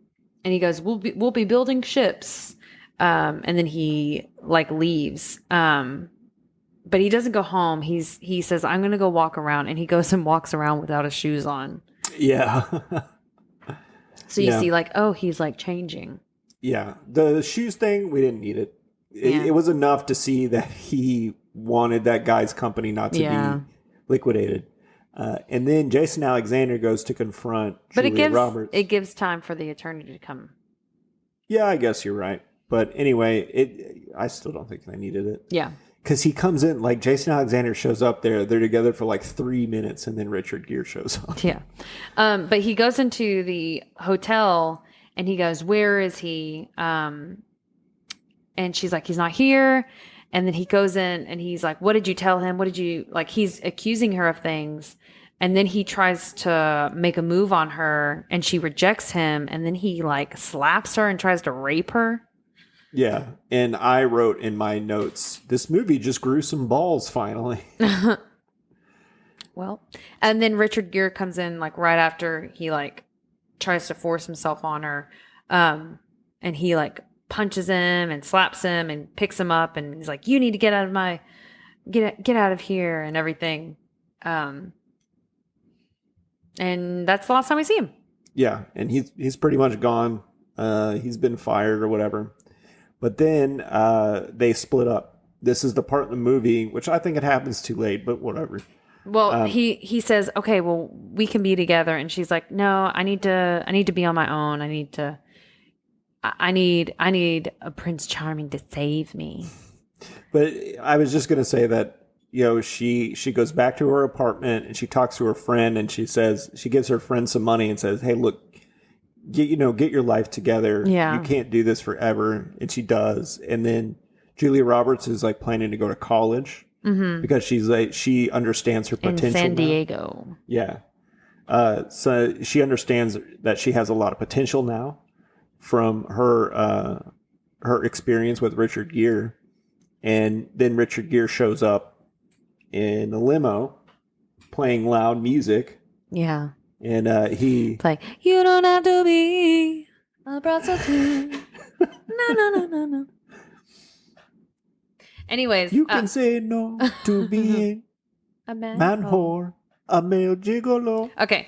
and he goes, we'll be building ships. And then he like leaves. But he doesn't go home. He says, I'm going to go walk around. And he goes and walks around without his shoes on. Yeah. So you see like, oh, he's like changing. Yeah. The shoes thing, we didn't need it. It was enough to see that he wanted that guy's company not to be liquidated. And then Jason Alexander goes to confront Julia Roberts. It gives time for the attorney to come. Yeah, I guess you're right. But anyway, I still don't think they needed it. Yeah. Because he comes in, like Jason Alexander shows up there. They're together for like 3 minutes, and then Richard Gere shows up. Yeah. But he goes into the hotel, and he goes, where is he? And she's like, he's not here. And then he goes in, and he's like, what did you tell him? What did you, like, he's accusing her of things. And then he tries to make a move on her, and she rejects him. And then he, like, slaps her and tries to rape her. Yeah, and I wrote in my notes, this movie just grew some balls finally. Well, and then Richard Gere comes in like right after he like tries to force himself on her. And he like punches him and slaps him and picks him up, and he's like, you need to get out of get out of here and everything. And that's the last time we see him. Yeah, and he's pretty much gone. He's been fired or whatever. But then they split up. This is the part of the movie, which I think it happens too late, but whatever. Well, he says, okay, well, we can be together. And she's like, no, I need to be on my own. I need a Prince Charming to save me. But I was just going to say that, she goes back to her apartment and she talks to her friend, and she gives her friend some money and says, hey, look, get your life together. Yeah. You can't do this forever. And she does. And then Julia Roberts is like planning to go to college because she's like, she understands her potential. In San Diego. Now. Yeah. So she understands that she has a lot of potential now from her experience with Richard Gere. And then Richard Gere shows up in a limo playing loud music. Yeah. And he like, you don't have to be a prostitute. No. Anyways, you can say no to being a man whore, a male gigolo. Okay,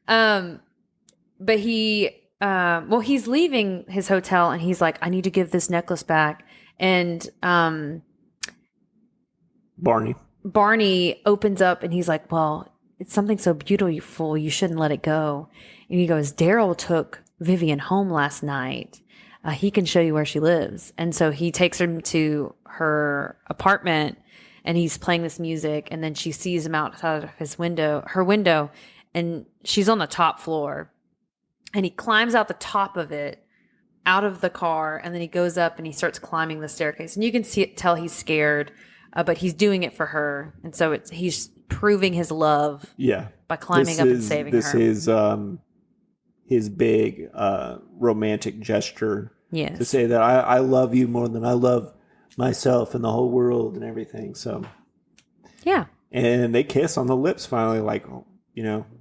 but he's leaving his hotel, and he's like, I need to give this necklace back, and Barney opens up, and he's like, well, it's something so beautiful, you shouldn't let it go. And he goes, Daryl took Vivian home last night. He can show you where she lives. And so he takes her to her apartment, and he's playing this music. And then she sees him outside of her window, and she's on the top floor. And he climbs out the top of it, out of the car. And then he goes up and he starts climbing the staircase. And you can tell he's scared, but he's doing it for her. And so he's proving his love by climbing up and saving her. This is his big romantic gesture to say that I love you more than I love myself and the whole world and everything. So yeah, and they kiss on the lips finally, like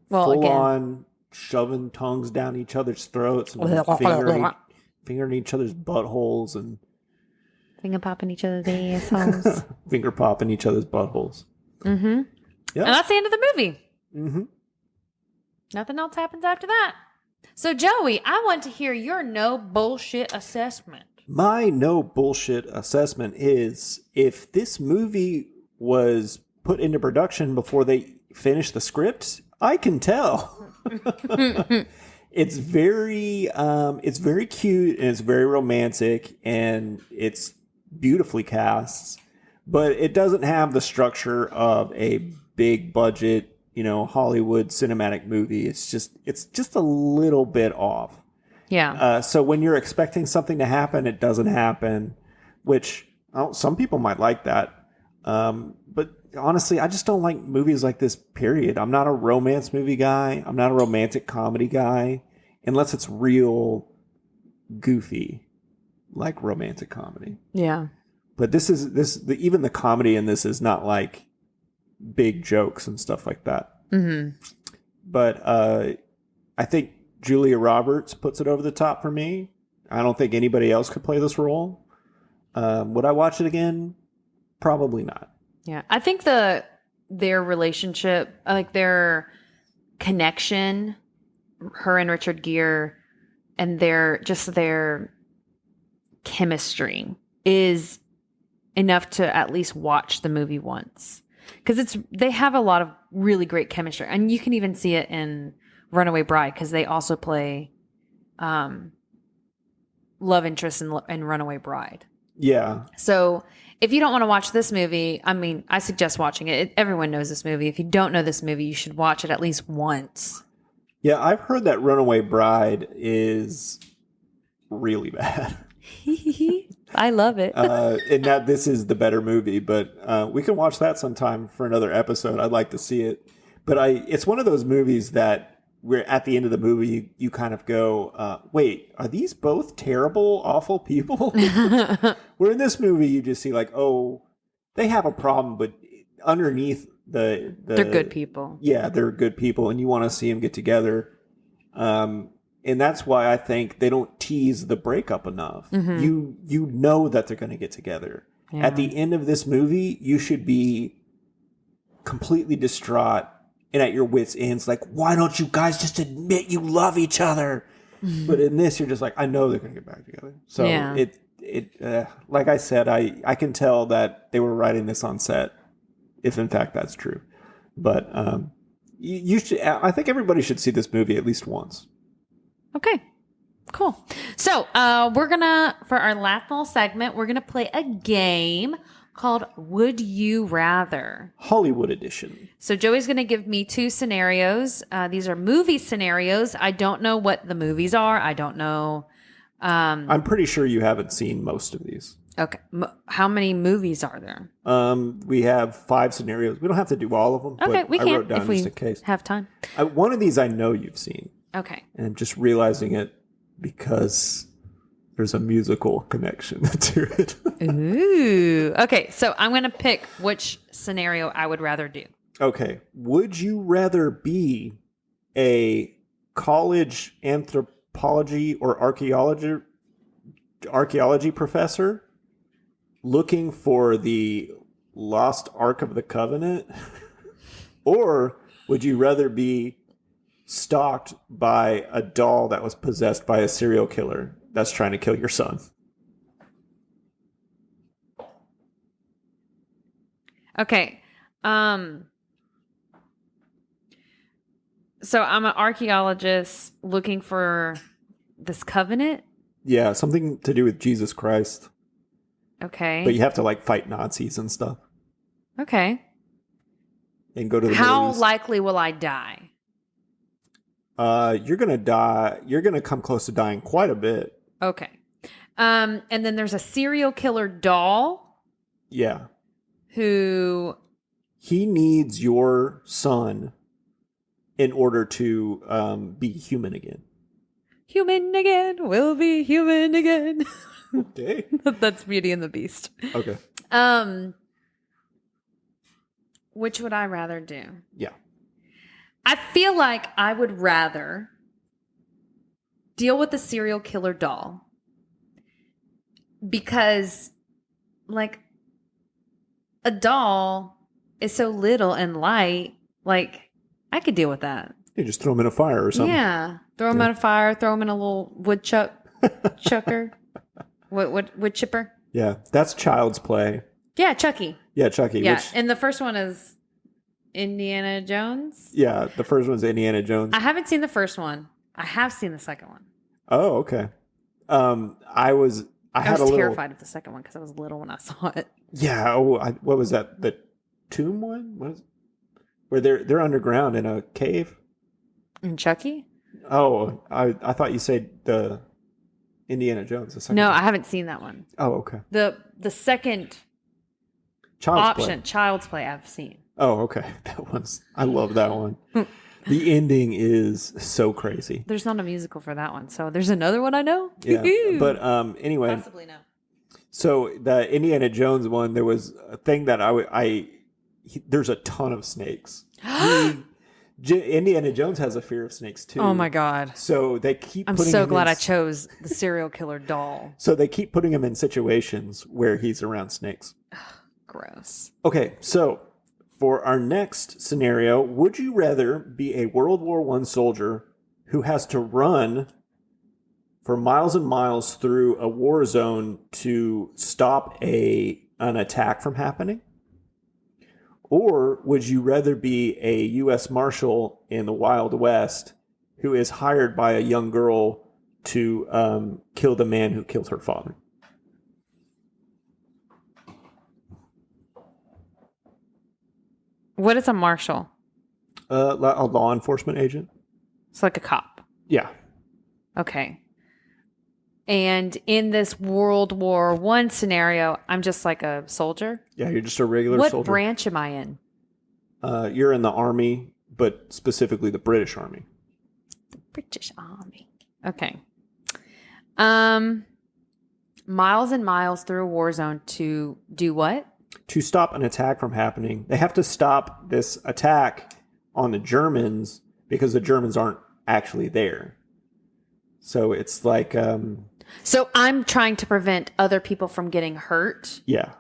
full on shoving tongues down each other's throats and fingering each other's buttholes and finger popping each other's assholes. Finger popping each other's buttholes. Mm-hmm. Yep. And that's the end of the movie. Mm-hmm. Nothing else happens after that. So, Joey, I want to hear your no bullshit assessment. My no bullshit assessment is, if this movie was put into production before they finished the script, I can tell. It's very cute, and it's very romantic, and it's beautifully cast, but it doesn't have the structure of a big budget, Hollywood cinematic movie. It's just a little bit off. Yeah. So when you're expecting something to happen, it doesn't happen, which some people might like that. But honestly, I just don't like movies like this, period. I'm not a romance movie guy. I'm not a romantic comedy guy, unless it's real goofy, like romantic comedy. Yeah. But even the comedy in this is not like big jokes and stuff like that. Mm-hmm. But I think Julia Roberts puts it over the top for me. I don't think anybody else could play this role. Would I watch it again? Probably not. Yeah, I think their relationship, like their connection, her and Richard Gere, and their chemistry is enough to at least watch the movie once, because they have a lot of really great chemistry, and you can even see it in Runaway Bride, because they also play love interest in Runaway Bride. Yeah. So if you don't want to watch this movie, I mean, I suggest watching it. Everyone knows this movie. If you don't know this movie, you should watch it at least once. Yeah, I've heard that Runaway Bride is really bad. I love it. And that this is the better movie, but we can watch that sometime for another episode. I'd like to see it. But it's one of those movies that where at the end of the movie, you kind of go, wait, are these both terrible, awful people? Where in this movie, you just see like, oh, they have a problem, but underneath they're good people. Yeah, they're good people, and you want to see them get together. And that's why I think they don't tease the breakup enough. Mm-hmm. You know that they're going to get together. Yeah. At the end of this movie, you should be completely distraught and at your wits' ends, like, why don't you guys just admit you love each other? Mm-hmm. But in this, you're just like, I know they're going to get back together. So it like I said, I can tell that they were writing this on set, if in fact that's true. But you should. I think everybody should see this movie at least once. Okay, cool. So we're gonna, for our last little segment, we're gonna play a game called Would You Rather? Hollywood edition. So Joey's gonna give me 2 scenarios. These are movie scenarios. I don't know what the movies are. I don't know. I'm pretty sure you haven't seen most of these. Okay. How many movies are there? We have 5 scenarios. We don't have to do all of them. Okay, but we can I wrote down if we just in case. Have time. One of these I know you've seen. Okay. And I'm just realizing it because there's a musical connection to it. Ooh. Okay, so I'm going to pick which scenario I would rather do. Okay. Would you rather be a college anthropology or archaeology professor looking for the lost Ark of the Covenant? Or would you rather be stalked by a doll that was possessed by a serial killer that's trying to kill your son? Okay. So I'm an archaeologist looking for this covenant. Yeah, something to do with Jesus Christ. Okay. But you have to like fight Nazis and stuff. Okay. And go to the How Middle East. likely will I die? You're gonna die. You're gonna come close to dying quite a bit. Okay. And then there's a serial killer doll. Yeah. Who? He needs your son in order to be human again. Human again. We'll be human again. Okay. That's Beauty and the Beast. Okay. Which would I rather do? Yeah. I feel like I would rather deal with the serial killer doll because, like, a doll is so little and light. Like, I could deal with that. You just throw him in a fire or something. Yeah. Throw him in a fire, throw him in a little chucker. Wood chipper. Yeah. That's Child's Play. Yeah, Chucky. Yeah, Chucky. Yeah. And the first one is Indiana Jones. Yeah, the first one's Indiana Jones. I haven't seen the first one. I have seen the second one. Oh, okay. I was terrified of the second one because I was little when I saw it. Yeah. What was that? The tomb one? What is it? Where they're underground in a cave? In Chucky? Oh, I thought you said the Indiana Jones. The second No, one. I haven't seen that one. Oh, okay. The second Child's Play, I've seen. Oh, okay. I love that one. The ending is so crazy. There's not a musical for that one, so there's another one I know. Yeah, but anyway. Possibly no. So the Indiana Jones one, there was a thing that there's a ton of snakes. Indiana Jones has a fear of snakes too. Oh my God. So they keep. I'm so glad I chose the serial killer doll. So they keep putting him in situations where he's around snakes. Gross. Okay, so for our next scenario, would you rather be a World War I soldier who has to run for miles and miles through a war zone to stop an attack from happening? Or would you rather be a U.S. Marshal in the Wild West who is hired by a young girl to kill the man who killed her father? What is a marshal? A law enforcement agent. It's like a cop. Yeah. Okay. And in this World War I scenario, I'm just like a soldier. Yeah, you're just a regular What soldier. What branch am I in? You're in the Army, but specifically the British Army. The British Army. Okay. Miles and miles through a war zone to do what? To stop an attack from happening. They have to stop this attack on the Germans because the Germans aren't actually there. So it's like... So I'm trying to prevent other people from getting hurt. Yeah.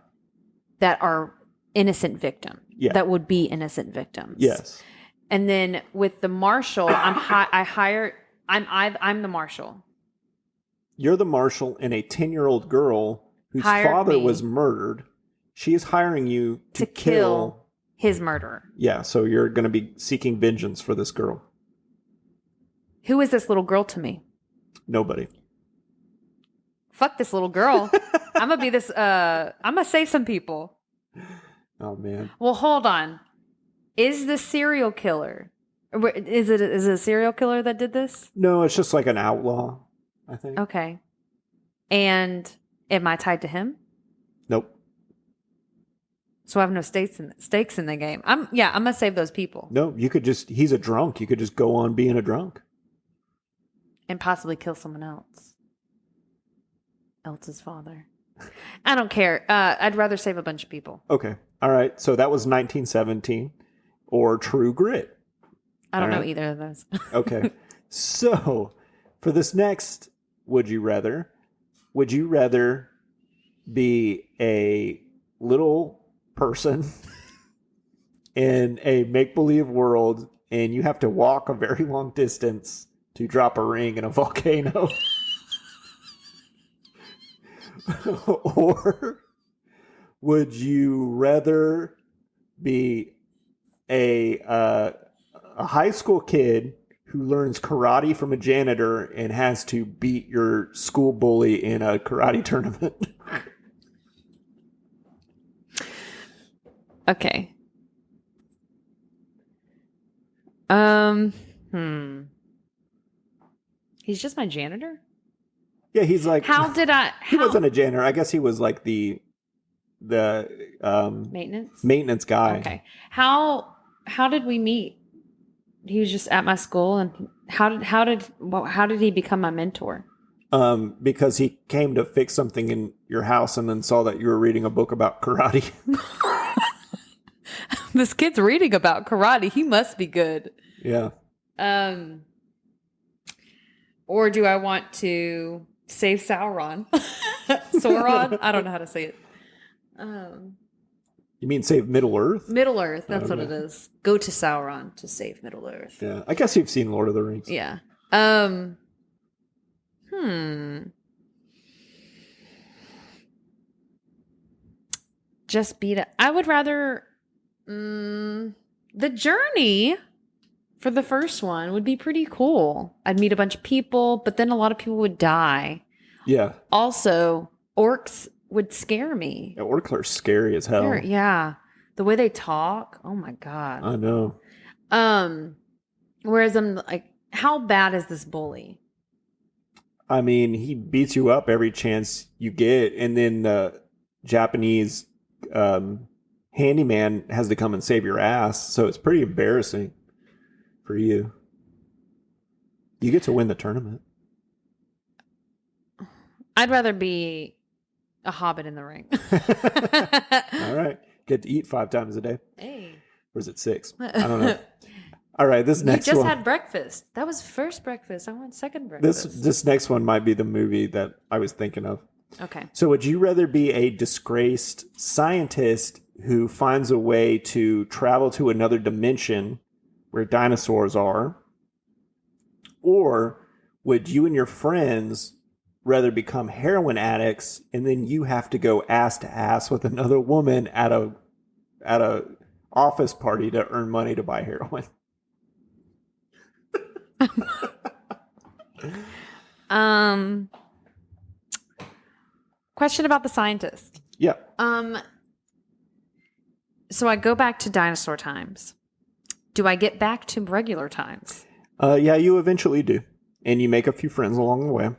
That are innocent victims. Yeah. That would be innocent victims. Yes. And then with the marshal, I'm the marshal. You're the marshal, and a 10-year-old girl whose father was murdered. She is hiring you to kill his murderer. Yeah, so you're going to be seeking vengeance for this girl. Who is this little girl to me? Nobody. Fuck this little girl. I'm going to be this, I'm going to save some people. Oh, man. Well, hold on. Is the serial killer, is it a serial killer that did this? No, it's just like an outlaw, I think. Okay. And am I tied to him? Nope. So I have no stakes in the game. I'm going to save those people. No, you could just, he's a drunk. You could just go on being a drunk. And possibly kill someone else's father. I don't care. I'd rather save a bunch of people. Okay. All right. So that was 1917 or True Grit. I don't know either of those. Okay. So for this next would you rather be a little person in a make-believe world and you have to walk a very long distance to drop a ring in a volcano? Or would you rather be a high school kid who learns karate from a janitor and has to beat your school bully in a karate tournament? Okay. He's just my janitor? Yeah, he's like... He wasn't a janitor. I guess he was like the maintenance guy. Okay. How did we meet? He was just at my school, and how did he become my mentor? Because he came to fix something in your house and then saw that you were reading a book about karate. This kid's reading about karate. He must be good. Yeah. Or do I want to save Sauron? Sauron? I don't know how to say it. You mean save Middle Earth? Middle Earth. That's what it is. Go to Sauron to save Middle Earth. Yeah. I guess you've seen Lord of the Rings. Yeah. Just beat it. I would rather the journey for the first one would be pretty cool. I'd meet a bunch of people, but then a lot of people would die. Yeah. Also, orcs would scare me. Yeah, orcs are scary as hell. Yeah. The way they talk. Oh my God. I know. Whereas I'm like, how bad is this bully? I mean, he beats you up every chance you get, and then the Japanese handyman has to come and save your ass, so it's pretty embarrassing for you. You get to win the tournament. I'd rather be a hobbit in the ring. All right. Get to eat 5 times a day. Hey. Or is it 6? I don't know. All right, this You next just one. had breakfast. That was first breakfast. I want second breakfast. This next one might be the movie that I was thinking of. Okay. So would you rather be a disgraced scientist who finds a way to travel to another dimension where dinosaurs are? Or would you and your friends rather become heroin addicts and then you have to go ass to ass with another woman at a office party to earn money to buy heroin? Question about the scientist. Yeah. So I go back to dinosaur times. Do I get back to regular times? Yeah, you eventually do. And you make a few friends along the way.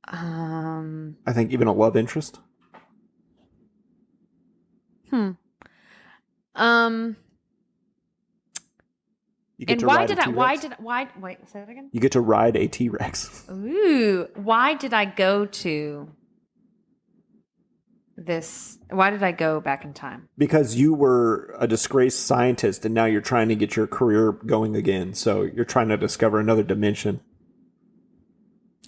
I think even a love interest. You You and to why ride did a I? Why T-Rex. did why? Wait, say that again. You get to ride a T-Rex. Ooh, why did I go to this? Why did I go back in time? Because you were a disgraced scientist and now you're trying to get your career going again. So you're trying to discover another dimension.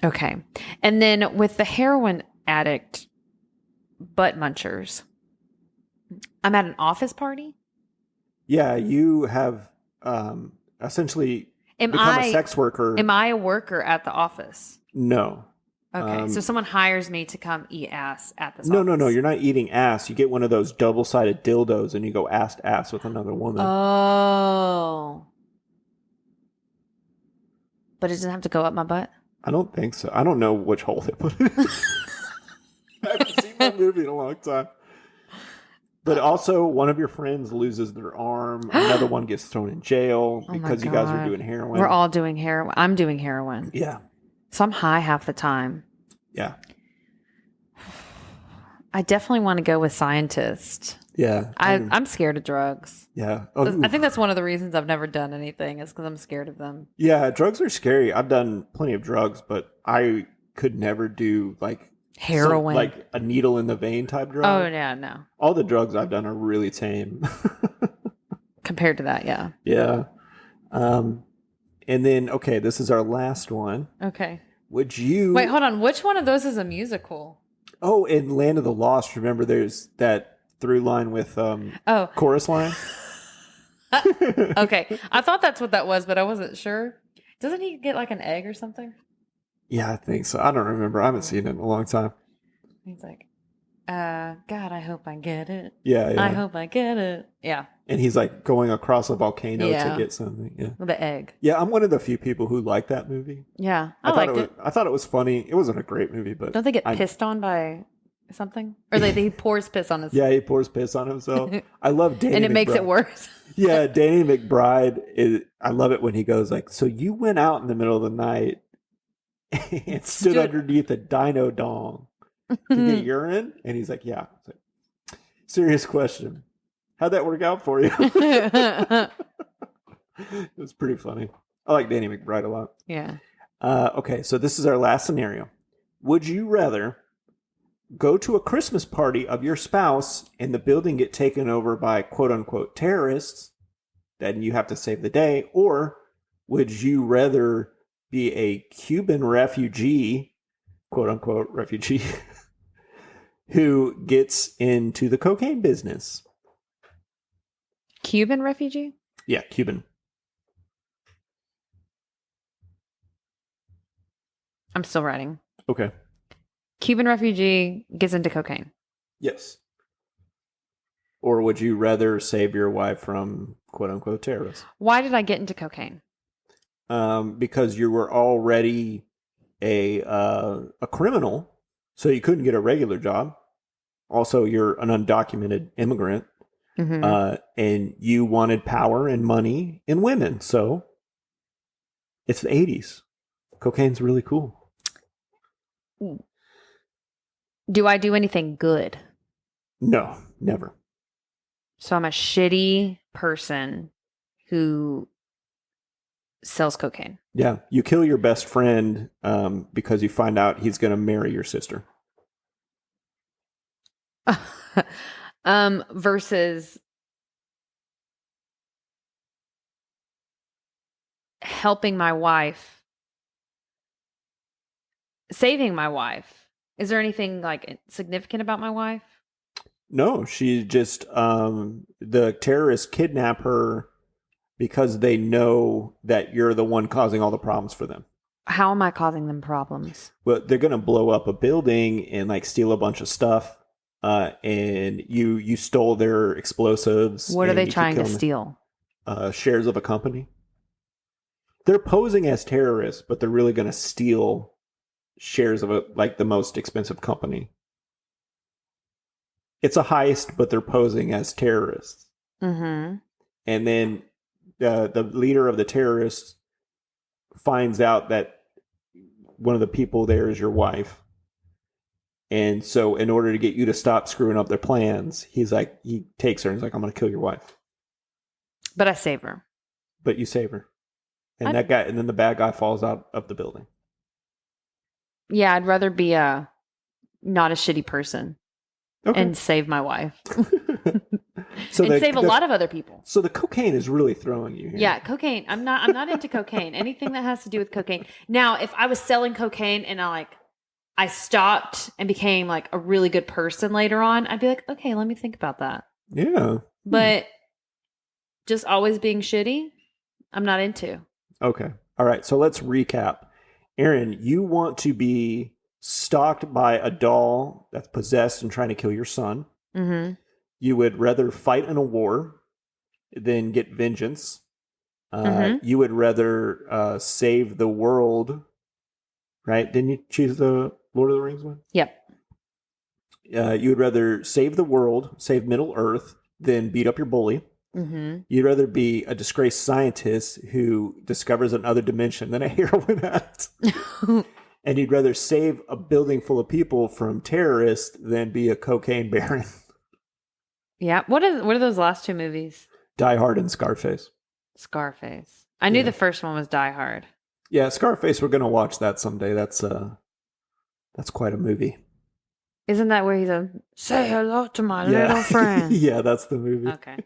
Okay, and then with the heroin addict butt munchers, I'm at an office party. Yeah, you have essentially become a sex worker. Am I a worker at the office? No. Okay, so someone hires me to come eat ass at this No, office. no. You're not eating ass. You get one of those double-sided dildos and you go ass to ass with another woman. Oh. But it doesn't have to go up my butt? I don't think so. I don't know which hole they put it in. I haven't seen that movie in a long time. But also, one of your friends loses their arm. Another one gets thrown in jail because you guys are doing heroin. We're all doing heroin. I'm doing heroin. Yeah. So I'm high half the time. Yeah. I definitely want to go with scientist. Yeah. I'm scared of drugs. Yeah. Oh, I think that's one of the reasons I've never done anything is because I'm scared of them. yeah. Drugs are scary. I've done plenty of drugs, but I could never do like Heroin. like a needle in the vein type drug. Oh, yeah, no. All the drugs I've done are really tame. Compared to that, yeah. Yeah. And then, okay, this is our last one. Okay. Would you... Wait, hold on. Which one of those is a musical? Oh, in Land of the Lost, remember there's that through line with chorus line? Okay. I thought that's what that was, but I wasn't sure. Doesn't he get like an egg or something? Yeah, I think so. I don't remember. I haven't seen it in a long time. He's like, God, I hope I get it. Yeah. I hope I get it. Yeah. And he's like going across a volcano Yeah. to get something. Yeah. The egg. Yeah, I'm one of the few people who like that movie. Yeah. I liked it. I thought it was funny. It wasn't a great movie, but Don't they get pissed on by something? Or he pours piss on his... Yeah, he pours piss on himself. I love Danny And it makes it McBride. worse. Yeah, Danny McBride. I love it when he goes like, so you went out in the middle of the night and stood underneath a dino dong to get urine? And he's like, yeah. It's like, serious question. How'd that work out for you? It was pretty funny. I like Danny McBride a lot. Yeah. Okay, so this is our last scenario. Would you rather go to a Christmas party of your spouse and the building get taken over by quote-unquote terrorists, then you have to save the day, or would you rather be a Cuban refugee, quote-unquote refugee, who gets into the cocaine business? Cuban refugee? Yeah, Cuban. I'm still writing. Okay. Cuban refugee gets into cocaine. Yes. Or would you rather save your wife from quote-unquote terrorists? Why did I get into cocaine? Because you were already a criminal, so you couldn't get a regular job. Also, you're an undocumented immigrant, and you wanted power and money and women. So it's the 80s. Cocaine's really cool. Do I do anything good? No, never. So I'm a shitty person who sells cocaine. Yeah, you kill your best friend because you find out he's going to marry your sister. Versus helping my wife, saving my wife. Is there anything like significant about my wife? No, she just the terrorists kidnap her because they know that you're the one causing all the problems for them. How am I causing them problems? Well, they're gonna blow up a building and like steal a bunch of stuff. And you stole their explosives. What are and they you trying could to kill steal? them. Shares of a company. They're posing as terrorists, but they're really gonna steal shares of the most expensive company. It's a heist, but they're posing as terrorists. Mm-hmm. And then the leader of the terrorists finds out that one of the people there is your wife. And so in order to get you to stop screwing up their plans, he takes her and he's like, I'm going to kill your wife. But I save her. But you save her. And then the bad guy falls out of the building. Yeah, I'd rather be not a shitty person. Okay. And save my wife. Save a lot of other people. So the cocaine is really throwing you here. Yeah, cocaine. I'm not into cocaine. Anything that has to do with cocaine. Now, if I was selling cocaine and I stopped and became like a really good person later on, I'd be like, okay, let me think about that. Yeah. But just always being shitty, I'm not into. Okay. All right. So let's recap. Aaron, you want to be stalked by a doll that's possessed and trying to kill your son. Mm-hmm. You would rather fight in a war than get vengeance. You would rather save the world, right? Didn't you choose the Lord of the Rings one? Yep. You would rather save the world, save Middle Earth, than beat up your bully. Mm-hmm. You'd rather be a disgraced scientist who discovers another dimension than a heroin addict. And you'd rather save a building full of people from terrorists than be a cocaine baron. Yeah. What are those last two movies? Die Hard and Scarface. Scarface. I knew the first one was Die Hard. Yeah, Scarface. We're gonna watch that someday. That's quite a movie. Isn't that where he's say hello to my little friend? Yeah, that's the movie. Okay.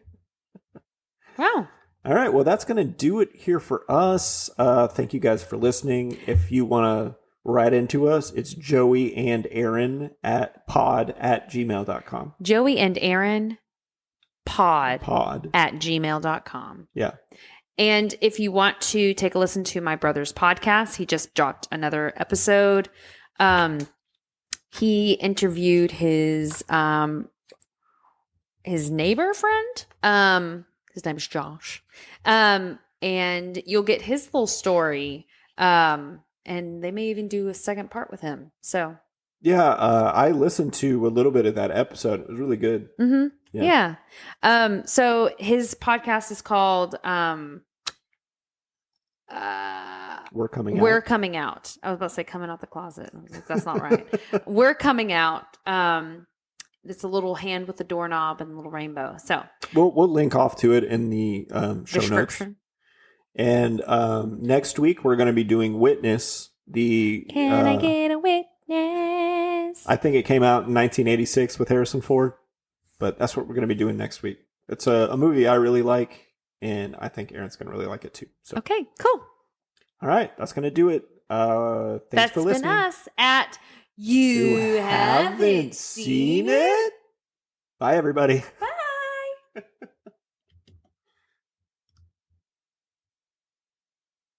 Wow. All right. Well, that's gonna do it here for us. Thank you guys for listening. If you want to write into us, it's Joey and Aaron at pod@gmail.com. Joey and Aaron pod@gmail.com. Yeah. And if you want to take a listen to my brother's podcast, he just dropped another episode. He interviewed his neighbor friend. His name is Josh. And you'll get his little story. And they may even do a second part with him. So yeah, I listened to a little bit of that episode. It was really good. Mm-hmm. Yeah. So his podcast is called We're Coming Out. We're Coming Out. I was about to say coming out the closet. I was like, that's not right. We're Coming Out. It's a little hand with a doorknob and a little rainbow. So we'll link off to it in the show notes. And next week we're going to be doing Witness. Can I get a witness? I think it came out in 1986 with Harrison Ford, but that's what we're going to be doing next week. It's a movie I really like, and I think Aaron's going to really like it too. So okay, cool. All right, that's going to do it. Thanks for listening. That's been us at You Haven't Seen It? Bye, everybody. Bye.